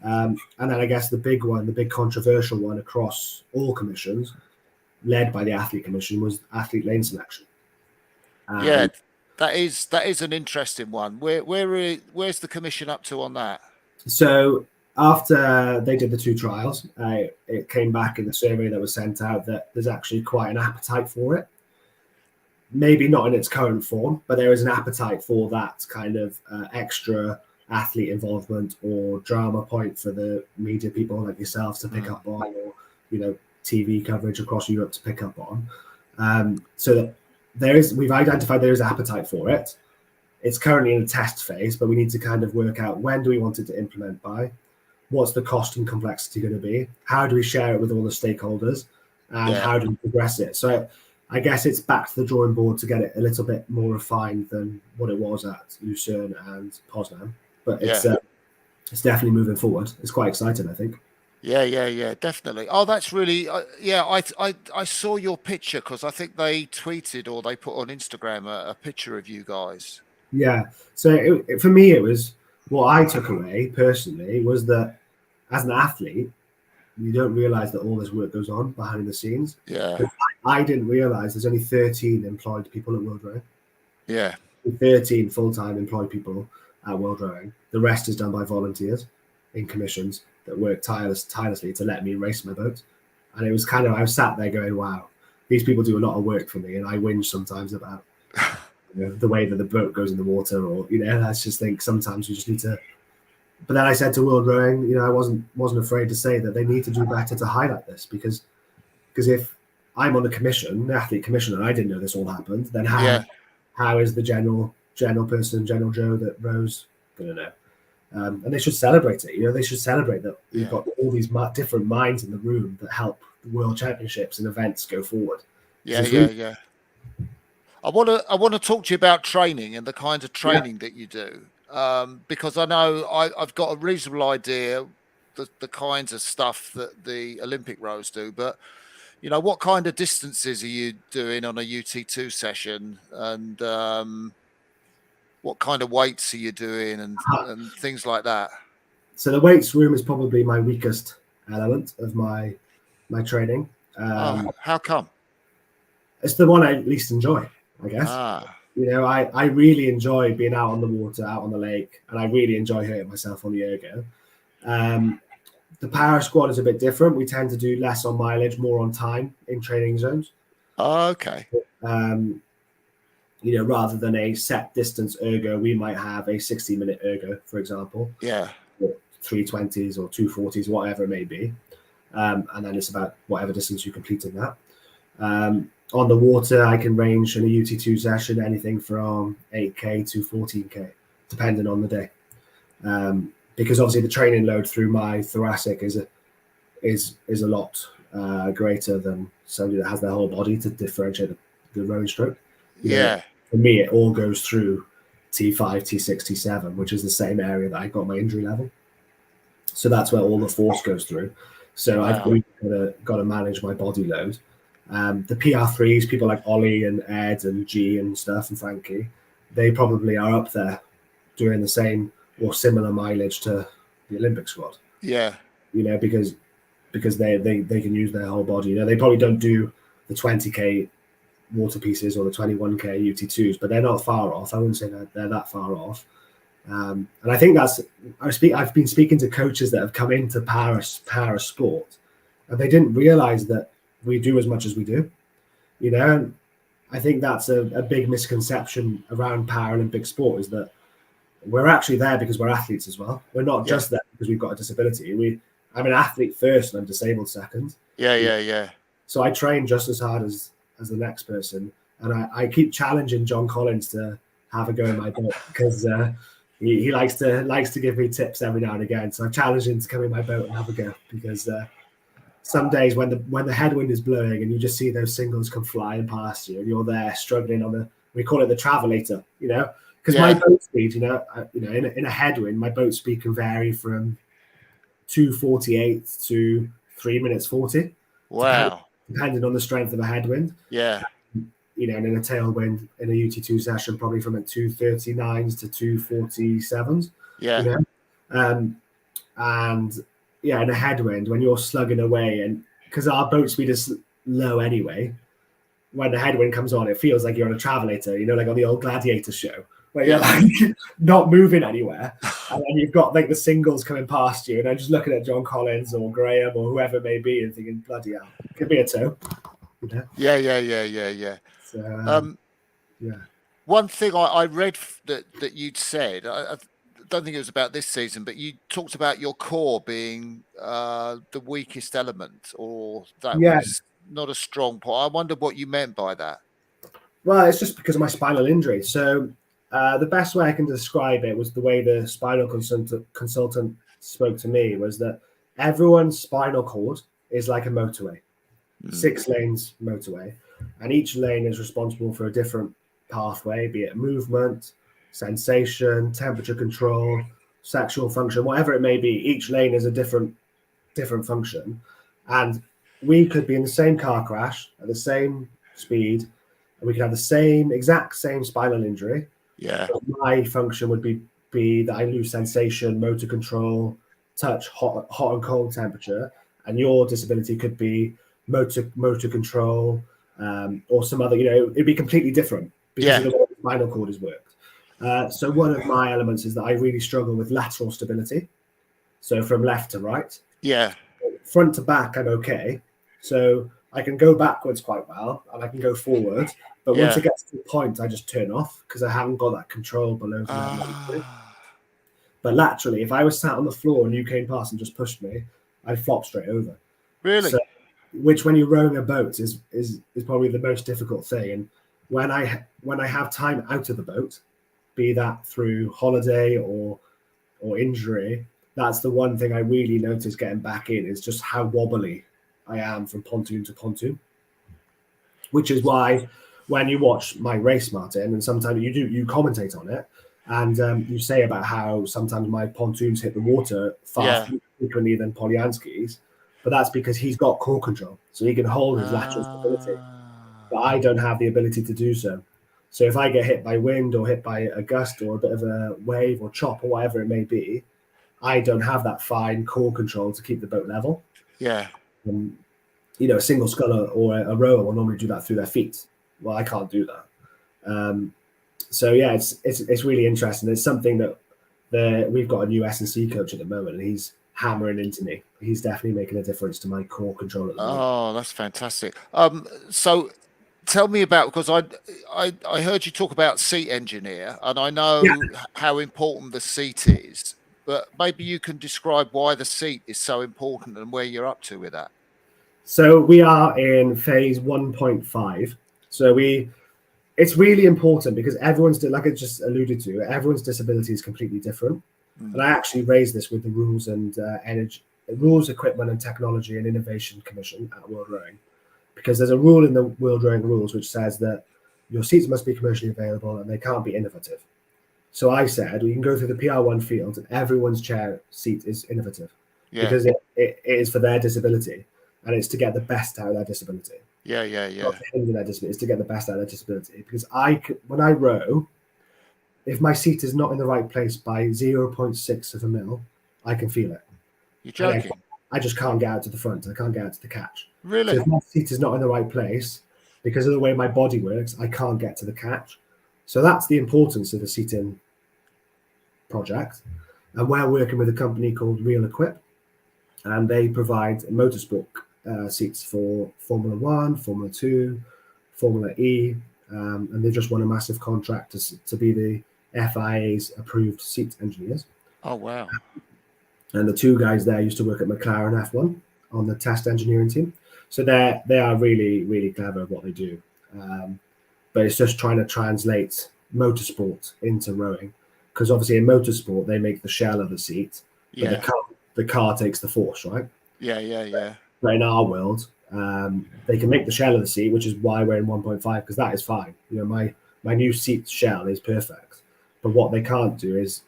And then I guess the big one, the big controversial one across all commissions, led by the Athlete Commission, was athlete lane selection. Yeah, that is an interesting one. Where's the commission up to on that? So after they did the 2 trials, it came back in the survey that was sent out that there's actually quite an appetite for it. Maybe not in its current form, but there is an appetite for that kind of extra athlete involvement or drama point for the media people like yourselves to pick up on, or TV coverage across Europe to pick up on. So that we've identified there is appetite for it. It's currently in a test phase, but we need to kind of work out when do we want it to implement by, what's the cost and complexity going to be, how do we share it with all the stakeholders, and how do we progress it. So I guess it's back to the drawing board to get it a little bit more refined than what it was at Lucerne and Poznan. But it's definitely moving forward. It's quite exciting, I think. Yeah, definitely. Oh, that's really, I saw your picture because I think they tweeted or they put on Instagram a picture of you guys. Yeah. So for me, it was what I took away personally was that as an athlete, you don't realize that all this work goes on behind the scenes. Yeah. I didn't realize there's only 13 employed people at World Rowing. Yeah. 13 full-time employed people at World Rowing. The rest is done by volunteers in commissions that work tirelessly to let me race my boat. And it was I was sat there going, wow, these people do a lot of work for me. And I whinge sometimes about the way that the boat goes in the water, or, I just think sometimes we just need to. But then I said to World Rowing, I wasn't afraid to say that they need to do better to highlight this, because if I'm on the commission, the athlete commission, and I didn't know this all happened, then how is the general person, General Joe that rows going to know? And they should celebrate it. They should celebrate that we've got all these different minds in the room that help the World Championships and events go forward. Yeah. I want to talk to you about training and the kinds of training that you do, because I know I've got a reasonable idea the kinds of stuff that the Olympic rows do, but what kind of distances are you doing on a UT2 session, and what kind of weights are you doing, and things like that? So the weights room is probably my weakest element of my training. How come? It's the one I least enjoy, I guess. I really enjoy being out on the water, out on the lake, and I really enjoy hurting myself on the ergo. The power squad is a bit different. We tend to do less on mileage, more on time in training zones. Okay. Rather than a set distance ergo, we might have a 60-minute ergo, for example. Yeah. 320s or 240s, whatever it may be. And then it's about whatever distance you complete in that. On the water, I can range in a UT2 session anything from 8K to 14K, depending on the day. Because obviously the training load through my thoracic is a lot greater than somebody that has their whole body to differentiate the rowing stroke. For me, it all goes through T5, T6, T7, which is the same area that I got my injury level. So that's where all the force goes through. So I've really got to manage my body load. The PR3s, people like Ollie and Ed and G and stuff and Frankie, they probably are up there doing the same or similar mileage to the Olympic squad. Yeah. Because they can use their whole body. They probably don't do the 20K water pieces or the 21K UT2s, but they're not far off. I wouldn't say that they're that far off. And I think I've been speaking to coaches that have come into para sport, and they didn't realize that we do as much as we do. And I think that's a big misconception around Paralympic sport, is that we're actually there because we're athletes as well. We're not just there because we've got a disability. I'm an athlete first and I'm disabled second. Yeah. So I train just as hard as the next person. And I keep challenging John Collins to have a go in my boat, because he likes to give me tips every now and again. So I challenge him to come in my boat and have a go, because some days when the headwind is blowing and you just see those singles come flying past you and you're there struggling we call it the travelator, because my boat speed, in a headwind, my boat speed can vary from 2:48 to 3 minutes 40. Wow. Depending on the strength of a headwind. Yeah. And in a tailwind in a UT2 session, probably from 2:39s to 2:47s. Yeah. and yeah, in a headwind when you're slugging away, and because our boat speed is low anyway, when the headwind comes on, it feels like you're on a travelator, like on the old Gladiator show, where you're like not moving anywhere, and then you've got like the singles coming past you, and I'm just looking at John Collins or Graham or whoever it may be and thinking, bloody hell, give me a toe. Yeah. So, yeah. One thing I read that you'd said, I don't think it was about this season, but you talked about your core being the weakest element, or that was not a strong point. I wonder what you meant by that. Well, it's just because of my spinal injury. So the best way I can describe it was the way the spinal consultant spoke to me, was that everyone's spinal cord is like a motorway, 6 lanes motorway, and each lane is responsible for a different pathway, be it movement, sensation, temperature control, sexual function, whatever it may be. Each lane is a different function, and we could be in the same car crash at the same speed, and we could have the exact same spinal injury. Yeah. But my function would be that I lose sensation, motor control, touch, hot and cold temperature, and your disability could be motor control, or some other. It'd be completely different because of the way the spinal cord is worked. So one of my elements is that I really struggle with lateral stability. So from left to right. Yeah. Front to back, I'm okay. So I can go backwards quite well, and I can go forward. But once it gets to the point, I just turn off because I haven't got that control below the level. But laterally, if I was sat on the floor and you came past and just pushed me, I'd flop straight over. Really? So, which, when you're rowing a boat, is probably the most difficult thing. And when I have time out of the boat, be that through holiday or injury, that's the one thing I really notice getting back in, is just how wobbly I am from pontoon to pontoon. Which is why when you watch my race, Martin, and sometimes you commentate on it, and you say about how sometimes my pontoons hit the water far frequently than Polyansky's, but that's because he's got core control, so he can hold his lateral stability. But I don't have the ability to do so. So if I get hit by wind or hit by a gust or a bit of a wave or chop or whatever it may be, I don't have that fine core control to keep the boat level. Yeah. A single sculler or a rower will normally do that through their feet. Well, I can't do that. So yeah, it's really interesting. It's something that we've got a new S&C coach at the moment, and he's hammering into me. He's definitely making a difference to my core control at the moment. Oh, that's fantastic. So tell me about, because I heard you talk about seat engineer, and I know how important the seat is, but maybe you can describe why the seat is so important and where you're up to with that. So we are in phase 1.5. So it's really important because everyone's, like I just alluded to, everyone's disability is completely different. And I actually raised this with the Rules and Rules, Equipment and Technology and Innovation Commission at World Rowing, because there's a rule in the World Rowing Rules which says that your seats must be commercially available and they can't be innovative. So I said, you can go through the PR1 field and everyone's chair seat is innovative because it is for their disability, and it's to get the best out of their disability. Yeah. Not to hinder their disability, it's to get the best out of their disability. Because when I row, if my seat is not in the right place by 0.6 of a mil, I can feel it. You're joking? I just can't get out to the front. I can't get out to the catch. Really? So if my seat is not in the right place, because of the way my body works, I can't get to the catch. So that's the importance of the seating project. And we're working with a company called Real Equip, and they provide motorsport seats for Formula 1, Formula 2, Formula E, and they've just won a massive contract to be the FIA's approved seat engineers. Oh, wow. And the two guys there used to work at McLaren F1 on the test engineering team. So they are really, really clever at what they do. But it's just trying to translate motorsport into rowing. Because obviously in motorsport, they make the shell of the seat, but the car takes the force, right? Yeah. But in our world, they can make the shell of the seat, which is why we're in 1.5, because that is fine. My new seat shell is perfect. But what they can't do is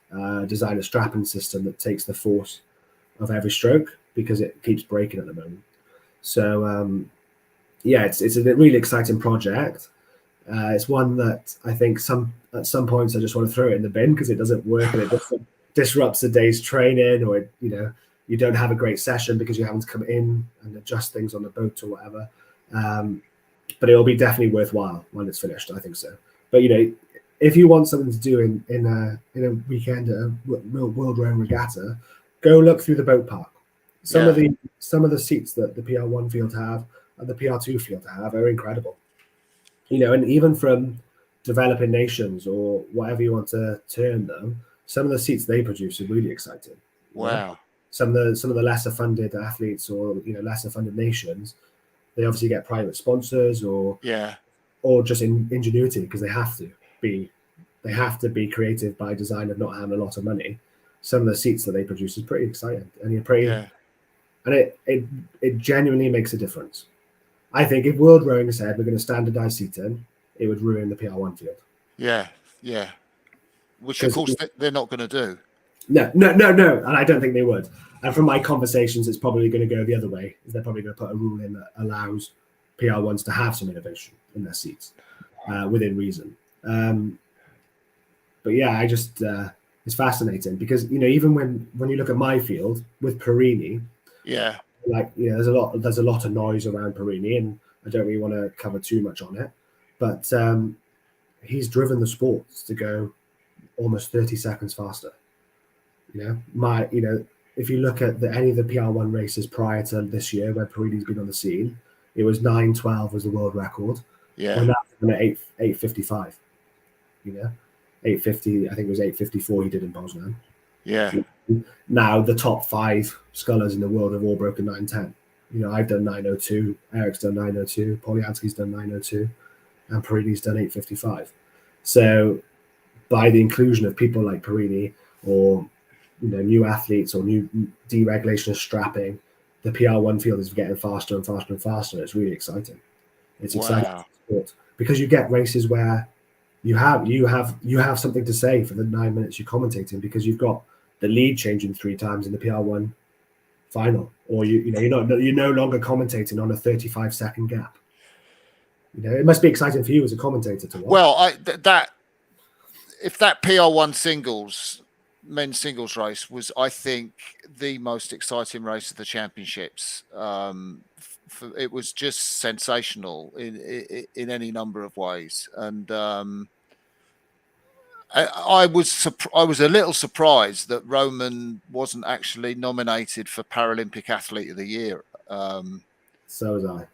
design a strapping system that takes the force of every stroke, because it keeps breaking at the moment. So it's a really exciting project. It's one that I think at some points I just want to throw it in the bin because it doesn't work and it disrupts a day's training, or you don't have a great session because you haven't come in and adjust things on the boat or whatever. But it'll be definitely worthwhile when it's finished. I think so. But if you want something to do in a weekend at a World Rowing Regatta, go look through the boat park. Some of the seats that the PR1 field have and the PR2 field have are incredible. And even from developing nations or whatever you want to term them, some of the seats they produce are really exciting. Wow. Some of the lesser funded athletes or lesser funded nations, they obviously get private sponsors or just ingenuity because they have to be creative by design of not having a lot of money. Some of the seats that they produce is pretty exciting, and it genuinely makes a difference. I think if World Rowing said we're going to standardize seating, it would ruin the PR1 field. Yeah. Which of course they're not going to do. No, and I don't think they would. And from my conversations, it's probably going to go the other way. They're probably going to put a rule in that allows PR1s to have some innovation in their seats within reason. But yeah, I just it's fascinating because even when you look at my field with Perini, there's a lot of noise around Perini, and I don't really want to cover too much on it, but he's driven the sports to go almost 30 seconds faster. If you look at any of the PR1 races prior to this year where Perini's been on the scene, it was 9:12 was the world record. Yeah. And that's at 8:55. 8:50. I think it was 8:54 he did in Poznan. Yeah. Now the top 5 scullers in the world have all broken 9:10. I've done 9:02. Eric's done 9:02. Polyansky's done 9:02, and Perini's done 8:55. So, by the inclusion of people like Perini or new athletes or new deregulation of strapping, the PR1 field is getting faster and faster and faster. It's really exciting. It's exciting sport because you get races where you have something to say for the 9 minutes you're commentating because you've got the lead changing 3 times in the PR1 final, or you're no longer commentating on a 35-second gap. It must be exciting for you as a commentator to watch. Well, if that PR1 men's singles race was, I think, the most exciting race of the championships. It was just sensational in any number of ways, and I was a little surprised that Roman wasn't actually nominated for Paralympic Athlete of the Year. So was I.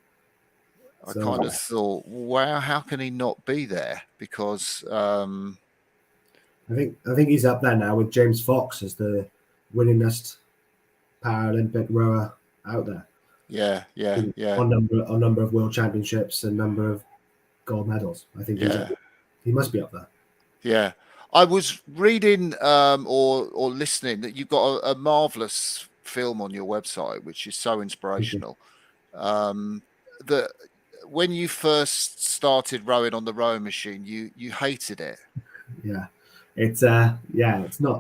I kind of thought, wow, how can he not be there? Because I think he's up there now with James Fox as the winningest Paralympic rower out there. Yeah. On number of world championships and number of gold medals. I think he must be up there. Yeah. I was reading or listening that you've got a marvelous film on your website, which is so inspirational. That when you first started rowing on the rowing machine, you hated it. Yeah. It's not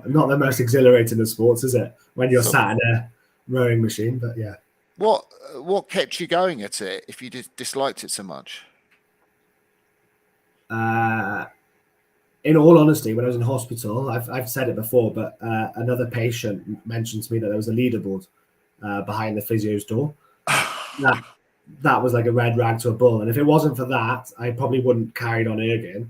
the most exhilarating of sports, is it? When you're sat in a rowing machine, but yeah. What kept you going at it if you disliked it so much? In all honesty, when I was in hospital, I've said it before, but another patient mentioned to me that there was a leaderboard behind the physio's door. That was like a red rag to a bull, and if it wasn't for that, I probably wouldn't carried on erging.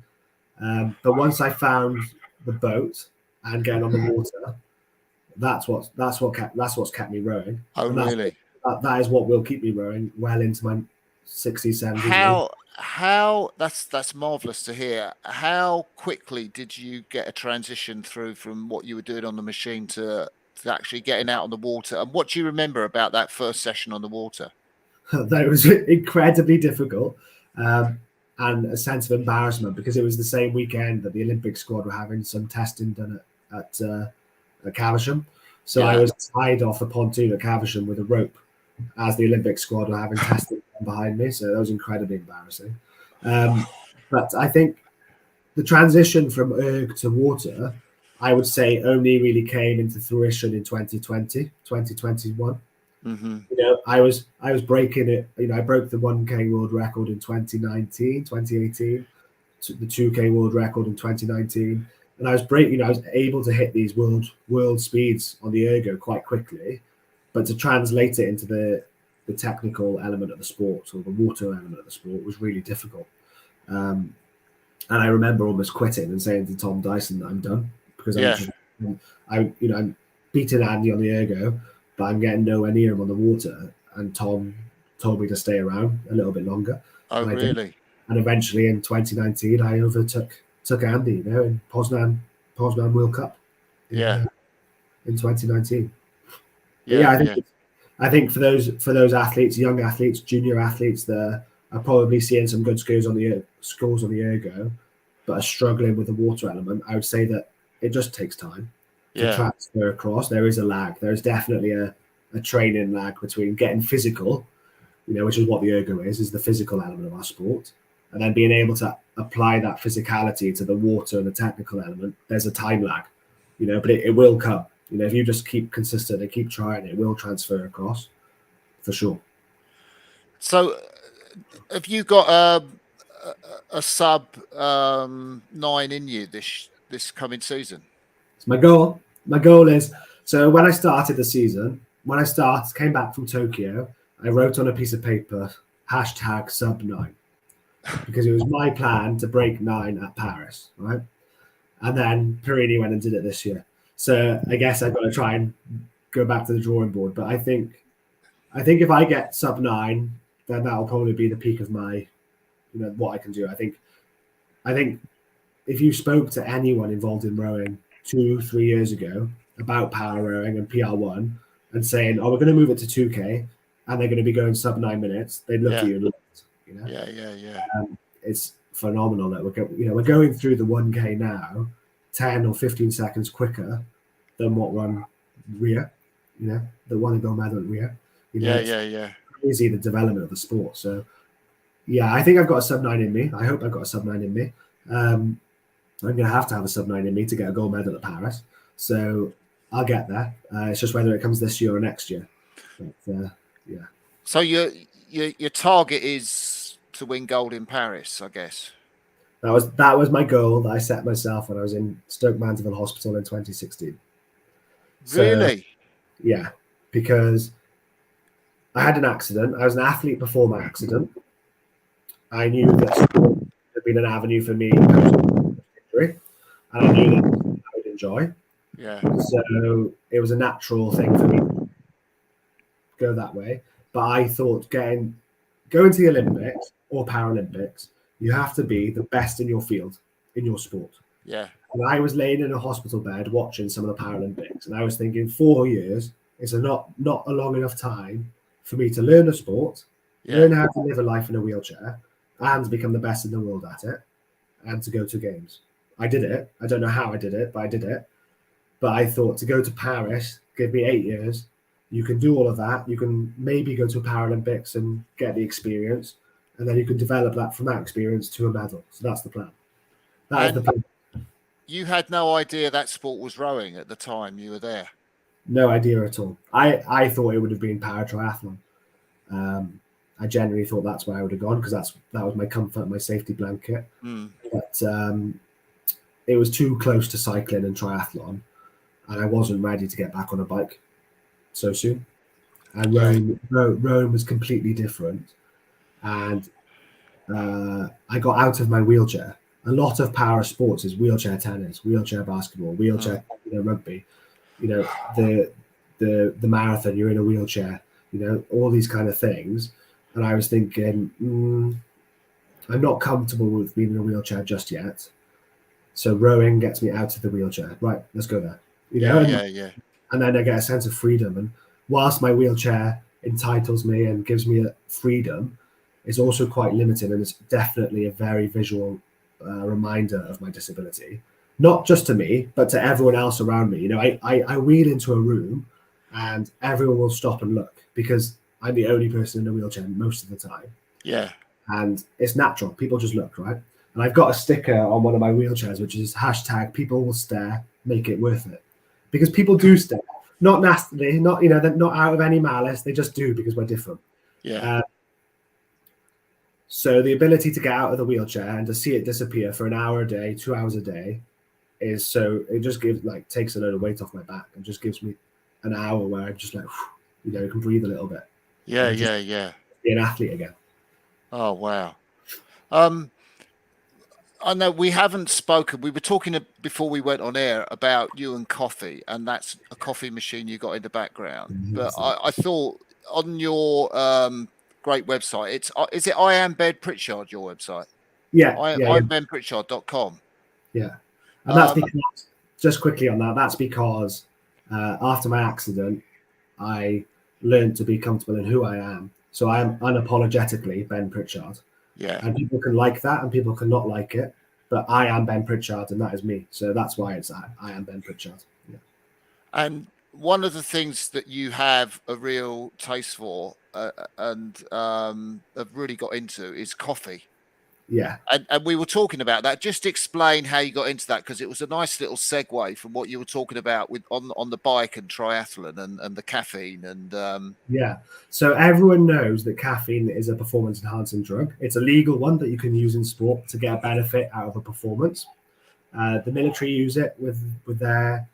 But once I found the boat and getting on the water, that's what's kept me rowing. Oh, really? That is what will keep me rowing well into my 60s, 70s. How that's marvelous to hear. How quickly did you get a transition through from what you were doing on the machine to actually getting out on the water? And what do you remember about that first session on the water? That was incredibly difficult. And a sense of embarrassment because it was the same weekend that the Olympic squad were having some testing done at Caversham. So I was tied off the pontoon at Caversham with a rope as the Olympic squad were having testing behind me. So that was incredibly embarrassing. But I think the transition from erg to water, I would say only really came into fruition in 2020, 2021. Mm-hmm. I was breaking it. I broke the 1K world record in 2018, the 2K world record in 2019, and I was I was able to hit these world speeds on the ergo quite quickly, but to translate it into the technical element of the sport or the water element of the sport was really difficult. And I remember almost quitting and saying to Tom Dyson that I'm done because I'm beating Andy on the ergo, but I'm getting nowhere near him on the water. And Tom told me to stay around a little bit longer. Oh, and I really? did. And eventually in 2019, I overtook Andy, in Poznan World Cup in 2019. I think for those athletes, young athletes, junior athletes that are probably seeing some good scores on the ergo, but are struggling with the water element, I would say that it just takes time to transfer across. There is a lag. There is definitely a training lag between getting physical, which is what the ergo is the physical element of our sport, and then being able to apply that physicality to the water and the technical element. There's a time lag, but it will come. If you just keep consistent and keep trying, it will transfer across for sure. So have you got a sub 9 in you this coming season? It's my goal. My goal is, so when I started the season, came back from Tokyo, I wrote on a piece of paper, #sub9, because it was my plan to break 9 at Paris, right? And then Perini went and did it this year. So I guess I've got to try and go back to the drawing board. But I think if I get sub 9, then that'll probably be the peak of my, what I can do. I think if you spoke to anyone involved in rowing 2-3 years ago about power rowing and PR1 and saying, "Oh, we're going to move it to 2K," and they're going to be going sub 9 minutes, they'd look at you and laugh. Yeah. It's phenomenal that we're going through the 1K now 10 or 15 seconds quicker than what won Rio, that won a gold medal at Rio. Yeah. Crazy the development of the sport. So yeah, I think I've got a sub 9 in me. I hope I've got a sub 9 in me. I'm going to have a sub 9 in me to get a gold medal at Paris. So I'll get there. It's just whether it comes this year or next year. But, yeah. So your target is to win gold in Paris, I guess. That was my goal that I set myself when I was in Stoke Mandeville Hospital in 2016. Really? So, yeah, because I had an accident. I was an athlete before my accident. I knew that sport had been an avenue for me post-injury, and I knew that I would enjoy. Yeah. So it was a natural thing for me to go that way. But I thought going to the Olympics or Paralympics, you have to be the best in your field, in your sport. Yeah. And I was laying in a hospital bed watching some of the Paralympics, and I was thinking 4 years is not a long enough time for me to learn a sport, learn how to live a life in a wheelchair, and become the best in the world at it, and to go to games. I did it. I don't know how I did it, but I did it. But I thought to go to Paris, give me 8 years. You can do all of that. You can maybe go to Paralympics and get the experience, and then you can develop that from that experience to a medal. So that's the plan. That is the plan. You had no idea that sport was rowing at the time you were there? No idea at all. I thought it would have been para triathlon. I genuinely thought that's where I would have gone because that was my comfort, my safety blanket. But it was too close to cycling and triathlon, and I wasn't ready to get back on a bike so soon. And rowing was completely different. And I got out of my wheelchair. A lot of para sports is wheelchair tennis, wheelchair basketball, wheelchair rugby. The marathon, you're in a wheelchair. All these kind of things. And I was thinking, I'm not comfortable with being in a wheelchair just yet. So rowing gets me out of the wheelchair. Right, let's go there. And then I get a sense of freedom. And whilst my wheelchair entitles me and gives me a freedom, it's also quite limited, and it's definitely a very visual reminder of my disability. Not just to me, but to everyone else around me. I wheel into a room and everyone will stop and look because I'm the only person in a wheelchair most of the time. Yeah. And it's natural. People just look, right? And I've got a sticker on one of my wheelchairs, which is #people will stare, make it worth it. Because people do stare. Not nastily, not they're not out of any malice. They just do because we're different. Yeah. So the ability to get out of the wheelchair and to see it disappear for an hour a day, 2 hours a day, is so it just gives takes a load of weight off my back and just gives me an hour where I'm just like, can breathe a little bit. Yeah, and just yeah. be an athlete again. Oh wow. I know we haven't spoken. We were talking before we went on air about you and coffee, and that's a coffee machine you got in the background. But I thought on your great website, is it I am Ben Pritchard, your website? Yeah, I'm benpritchard.com. Yeah, and that's because, just quickly on that, that's because after my accident, I learned to be comfortable in who I am. So I am unapologetically Ben Pritchard. Yeah. And people can like that and people can not like it. But I am Ben Pritchard and that is me. So that's why it's I am Ben Pritchard. Yeah. And one of the things that you have a real taste for and have really got into is coffee. Yeah. And we were talking about that. Just explain how you got into that, because it was a nice little segue from what you were talking about with on the bike and triathlon and the caffeine and Yeah. So everyone knows that caffeine is a performance enhancing drug. It's a legal one that you can use in sport to get a benefit out of a performance. The military use it with their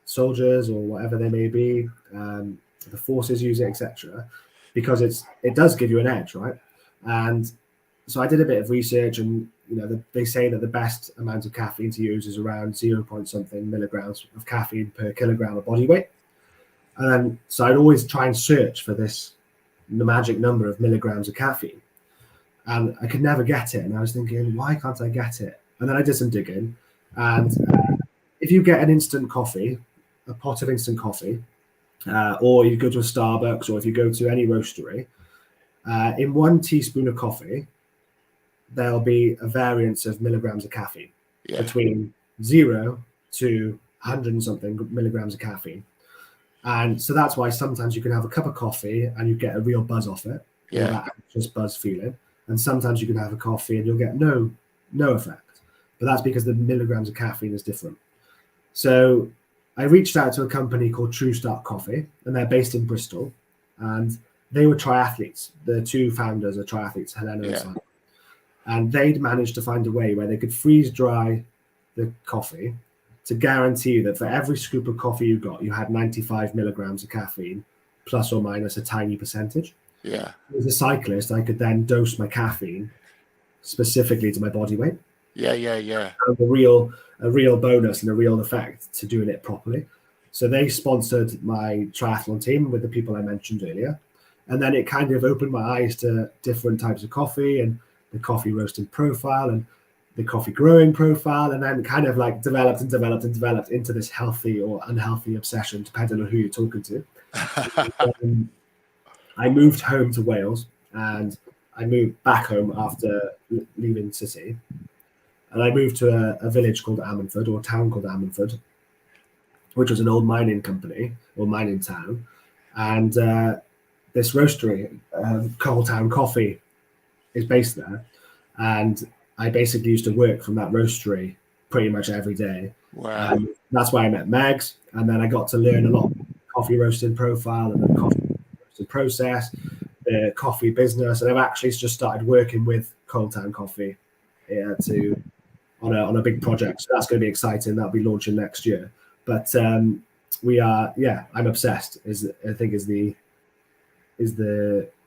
soldiers or whatever they may be. The forces use it, etc. Because it does give you an edge, right? And so I did a bit of research, and they say that the best amount of caffeine to use is around 0 point something milligrams of caffeine per kilogram of body weight. And then so I'd always try and search for the magic number of milligrams of caffeine, and I could never get it. And I was thinking, why can't I get it? And then I did some digging, and if you get an instant coffee, a pot of instant coffee, or you go to a Starbucks, or if you go to any roastery, in 1 teaspoon of coffee, there'll be a variance of milligrams of caffeine between 0 to 100 and something milligrams of caffeine. And so that's why sometimes you can have a cup of coffee and you get a real buzz off it, or that just buzz feeling. And sometimes you can have a coffee and you'll get no effect. But that's because the milligrams of caffeine is different. So I reached out to a company called True Start Coffee, and they're based in Bristol. And they were triathletes. The 2 founders are triathletes, Helena and Simon. And they'd managed to find a way where they could freeze dry the coffee to guarantee that for every scoop of coffee you got, you had 95 milligrams of caffeine, plus or minus a tiny percentage. Yeah. As a cyclist, I could then dose my caffeine specifically to my body weight. Yeah. A real bonus and a real effect to doing it properly. So they sponsored my triathlon team with the people I mentioned earlier. And then it kind of opened my eyes to different types of coffee and the coffee roasting profile and the coffee growing profile, and then kind of developed into this healthy or unhealthy obsession, depending on who you're talking to. I moved home to Wales, and I moved back home after leaving City, and I moved to a village called Ammanford, or a town called Ammanford, which was an old mining company or mining town, and this roastery, Coal Town Coffee, is based there, and I basically used to work from that roastery pretty much every day. Wow. That's why I met Megs, and then I got to learn a lot coffee roasting profile and the coffee roasting process, the coffee business, and I've actually just started working with Coal Town Coffee on a big project. So that's going to be exciting. That'll be launching next year. But I'm obsessed. Is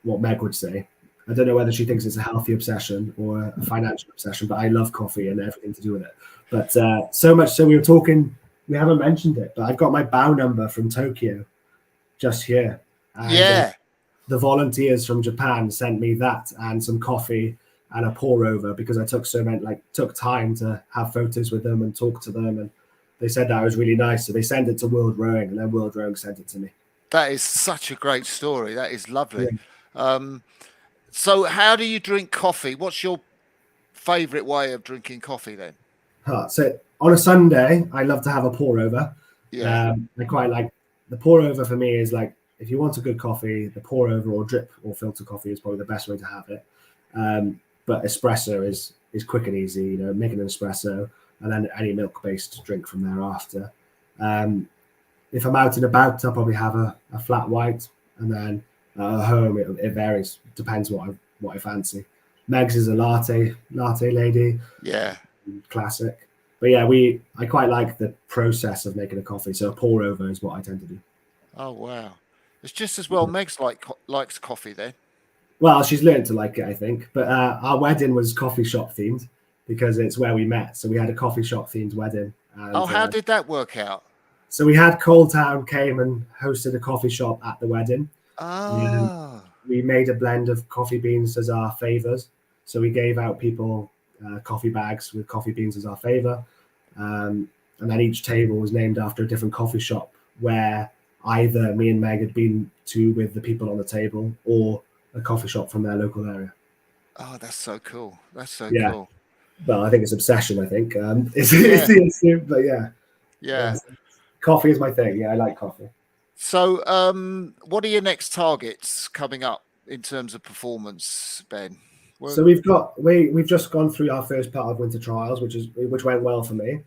what Meg would say. I don't know whether she thinks it's a healthy obsession or a financial obsession, but I love coffee and everything to do with it. But so much so we haven't mentioned it, but I've got my bow number from Tokyo just here. And, the volunteers from Japan sent me that and some coffee and a pour over because I took time to have photos with them and talk to them, and they said that was really nice. So they sent it to World Rowing, and then World Rowing sent it to me. That is such a great story. That is lovely. Yeah. So how do you drink coffee? What's your favorite way of drinking coffee then? So on a Sunday, I love to have a pour over. Yeah. I quite like the pour over. For me is like, if you want a good coffee, the pour over or drip or filter coffee is probably the best way to have it. But espresso is quick and easy, making an espresso and then any milk based drink from thereafter. If I'm out and about, I'll probably have a flat white, and then at home it varies. Depends what I fancy. Meg's is a latte lady. Yeah. Classic. But yeah, I quite like the process of making a coffee. So a pour over is what I tend to do. Oh wow, it's just as well. Meg's likes coffee then. Well, she's learned to like it, I think. But our wedding was coffee shop themed because it's where we met. So we had a coffee shop themed wedding. And, Oh, how did that work out? So we had Cold Town came and hosted a coffee shop at the wedding. Ah. We made a blend of coffee beans as our favors. So we gave out people coffee bags with coffee beans as our favor. And then each table was named after a different coffee shop where either me and Meg had been to with the people on the table or a coffee shop from their local area. Oh, that's so cool. That's so yeah. cool. Well, I think it's obsession, I think. It's the instinct, but yeah. Yeah. Coffee is my thing. Yeah, I like coffee. So what are your next targets coming up in terms of performance, Ben? So we've just gone through our first part of winter trials, which went well for me.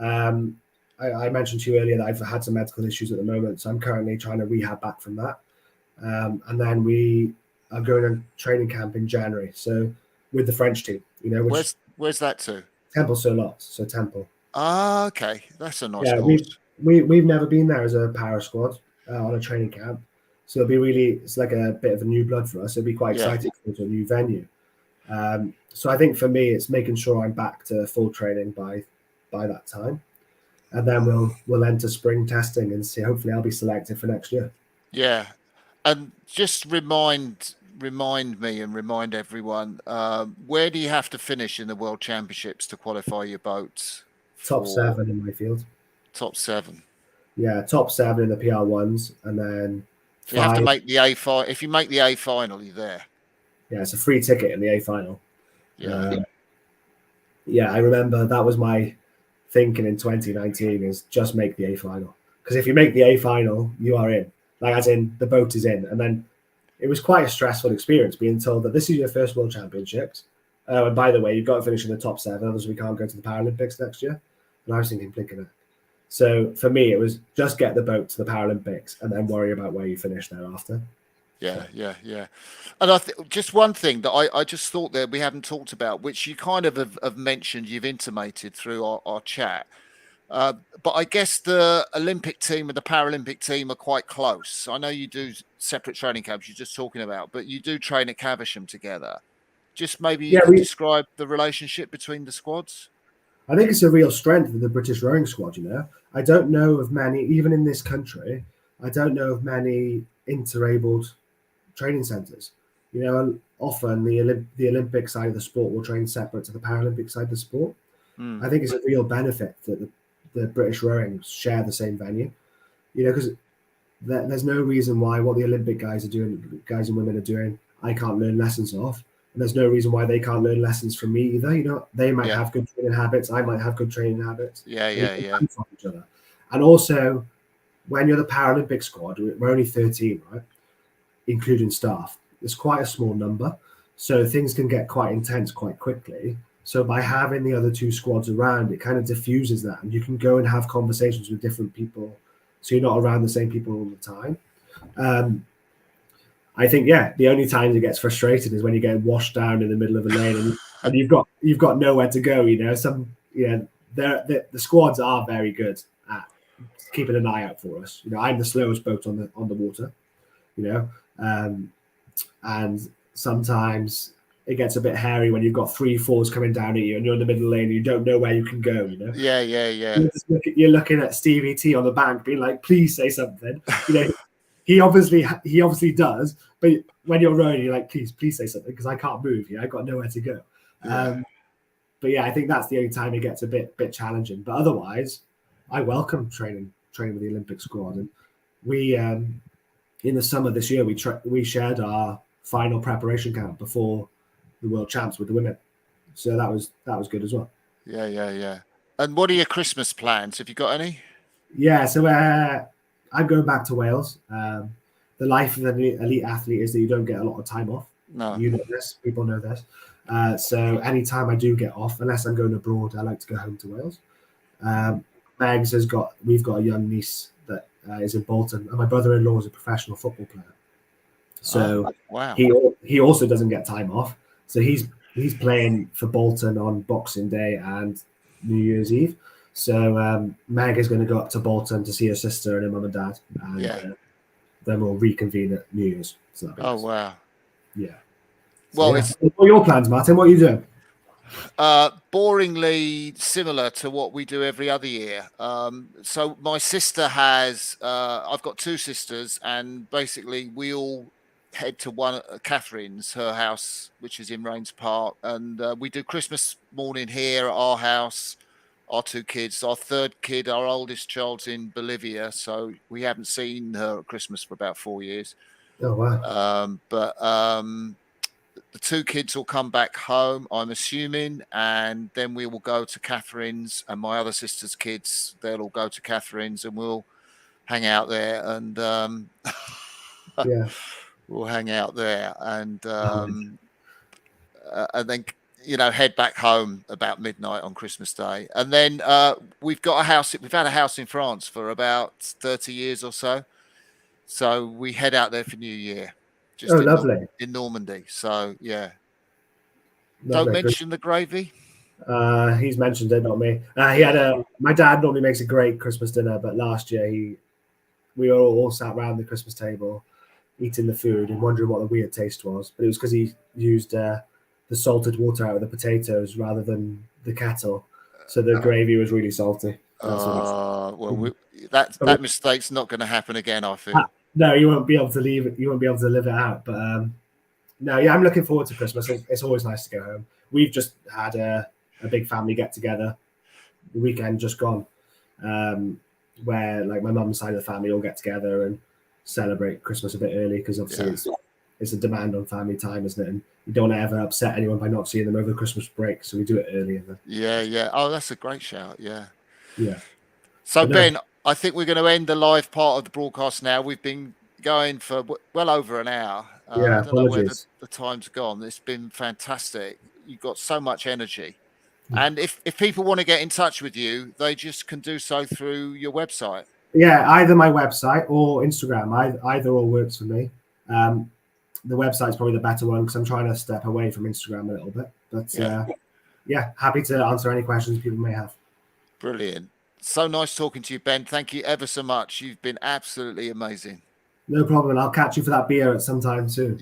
I mentioned to you earlier that I've had some medical issues at the moment, so I'm currently trying to rehab back from that. And then we are going on training camp in January. So with the French team, where's that to? Temple-sur-Lot, so Temple. Ah, okay, that's a nice course. We've never been there as a para squad on a training camp, so it's like a bit of a new blood for us. It'll be quite exciting to go to a new venue. So I think for me, it's making sure I'm back to full training by that time, and then we'll enter spring testing and see. Hopefully, I'll be selected for next year. Yeah, and just remind me and remind everyone, where do you have to finish in the World Championships to qualify your boat? Top 7 in my field. Top 7. Yeah, top 7 in the PR1s, and then you have to make the A final. If you make the A final, you're there. Yeah, it's a free ticket in the A final. Yeah. I remember that was my thinking in 2019 is just make the A final. Because if you make the A final, you are in. Like, as in, the boat is in. And then it was quite a stressful experience being told that this is your first World Championships. And by the way, you've got to finish in the top 7, otherwise we can't go to the Paralympics next year. And I was thinking, blinking it. So for me, it was just get the boat to the Paralympics and then worry about where you finish thereafter. Yeah. And just one thing that I just thought that we haven't talked about, which you kind of have mentioned, you've intimated through our chat. But I guess the Olympic team and the Paralympic team are quite close. I know you do separate training camps you're just talking about, but you do train at Caversham together. Just maybe you could describe the relationship between the squads. I think it's a real strength of the British rowing squad, I don't know of many, even in this country, I don't know of many interabled training centres. Often the Olympic side of the sport will train separate to the Paralympic side of the sport. I think it's a real benefit that the British rowing share the same venue, because there's no reason why what the Olympic guys are doing, guys and women are doing, I can't learn lessons of. And there's no reason why they can't learn lessons from me either. They might have good training habits. I might have good training habits. Yeah. From each other. And also, when you're the Paralympic squad, we're only 13, right? Including staff. It's quite a small number. So things can get quite intense quite quickly. So by having the other 2 squads around, it kind of diffuses that. And you can go and have conversations with different people. So you're not around the same people all the time. I think, the only time it gets frustrating is when you get washed down in the middle of a lane and you've got nowhere to go. The squads are very good at keeping an eye out for us. I'm the slowest boat on the water. And sometimes it gets a bit hairy when you've got 3 4s coming down at you and you're in the middle lane and you don't know where you can go. Yeah. You're looking at Stevie T on the bank, being like, "Please say something." He obviously does, but when you're rowing, you're like, please say something because I can't move. I've got nowhere to go. But I think that's the only time it gets a bit challenging. But otherwise, I welcome training with the Olympic squad. And we in the summer this year we shared our final preparation camp before the World Champs with the women, so that was good as well. Yeah. And what are your Christmas plans? Have you got any? Yeah, so I'm going back to Wales. The life of an elite athlete is that you don't get a lot of time off. No. You know this. People know this. So anytime I do get off, unless I'm going abroad, I like to go home to Wales. Megs we've got a young niece that is in Bolton, and my brother-in-law is a professional football player. So wow. He also doesn't get time off. So he's playing for Bolton on Boxing Day and New Year's Eve. So Meg is going to go up to Bolton to see her sister and her mum and dad, and then we'll reconvene at New Year's. So that'll be nice. Wow. Yeah. Well, it's what are your plans, Martin? What are you doing? Boringly similar to what we do every other year. So my sister has, I've got two sisters, and basically we all head to Catherine's, her house, which is in Rains Park, and we do Christmas morning here at our house. Our two kids, our third kid, our oldest child's in Bolivia, so we haven't seen her at Christmas for about 4 years. Oh wow! But the two kids will come back home, I'm assuming, and then we will go to Catherine's, and my other sister's kids, they'll all go to Catherine's, and we'll hang out there, and we'll hang out there, and then head back home about midnight on Christmas Day, and then we've got a house. We've had a house in France for about 30 years or so, so we head out there for New Year. Just lovely. In Normandy. So yeah. Lovely. Don't mention the gravy. He's mentioned it, not me. He had my dad normally makes a great Christmas dinner, but last year we were all sat around the Christmas table eating the food and wondering what the weird taste was. But it was because he used the salted water out of the potatoes rather than the kettle, so the gravy was really salty. That mistake's not going to happen again, I feel. No, you won't be able to leave it. You won't be able to live it out. But no, yeah, I'm looking forward to Christmas. It's always nice to go home. We've just had a big family get together. The weekend just gone, where like my mum's side of the family all get together and celebrate Christmas a bit early, because obviously it's a demand on family time, isn't it? And you don't ever upset anyone by not seeing them over Christmas break, so we do it early. Yeah. Oh, that's a great shout. Yeah. So Ben, I think we're going to end the live part of the broadcast now. We've been going for well over an hour. I don't know where the time's gone. It's been fantastic. You've got so much energy. And if people want to get in touch with you, they just can do so through your website. Yeah, either my website or Instagram. Either all works for me. The website's probably the better one because I'm trying to step away from Instagram a little bit. But happy to answer any questions people may have. Brilliant. So nice talking to you, Ben. Thank you ever so much. You've been absolutely amazing. No problem. I'll catch you for that beer at some time soon.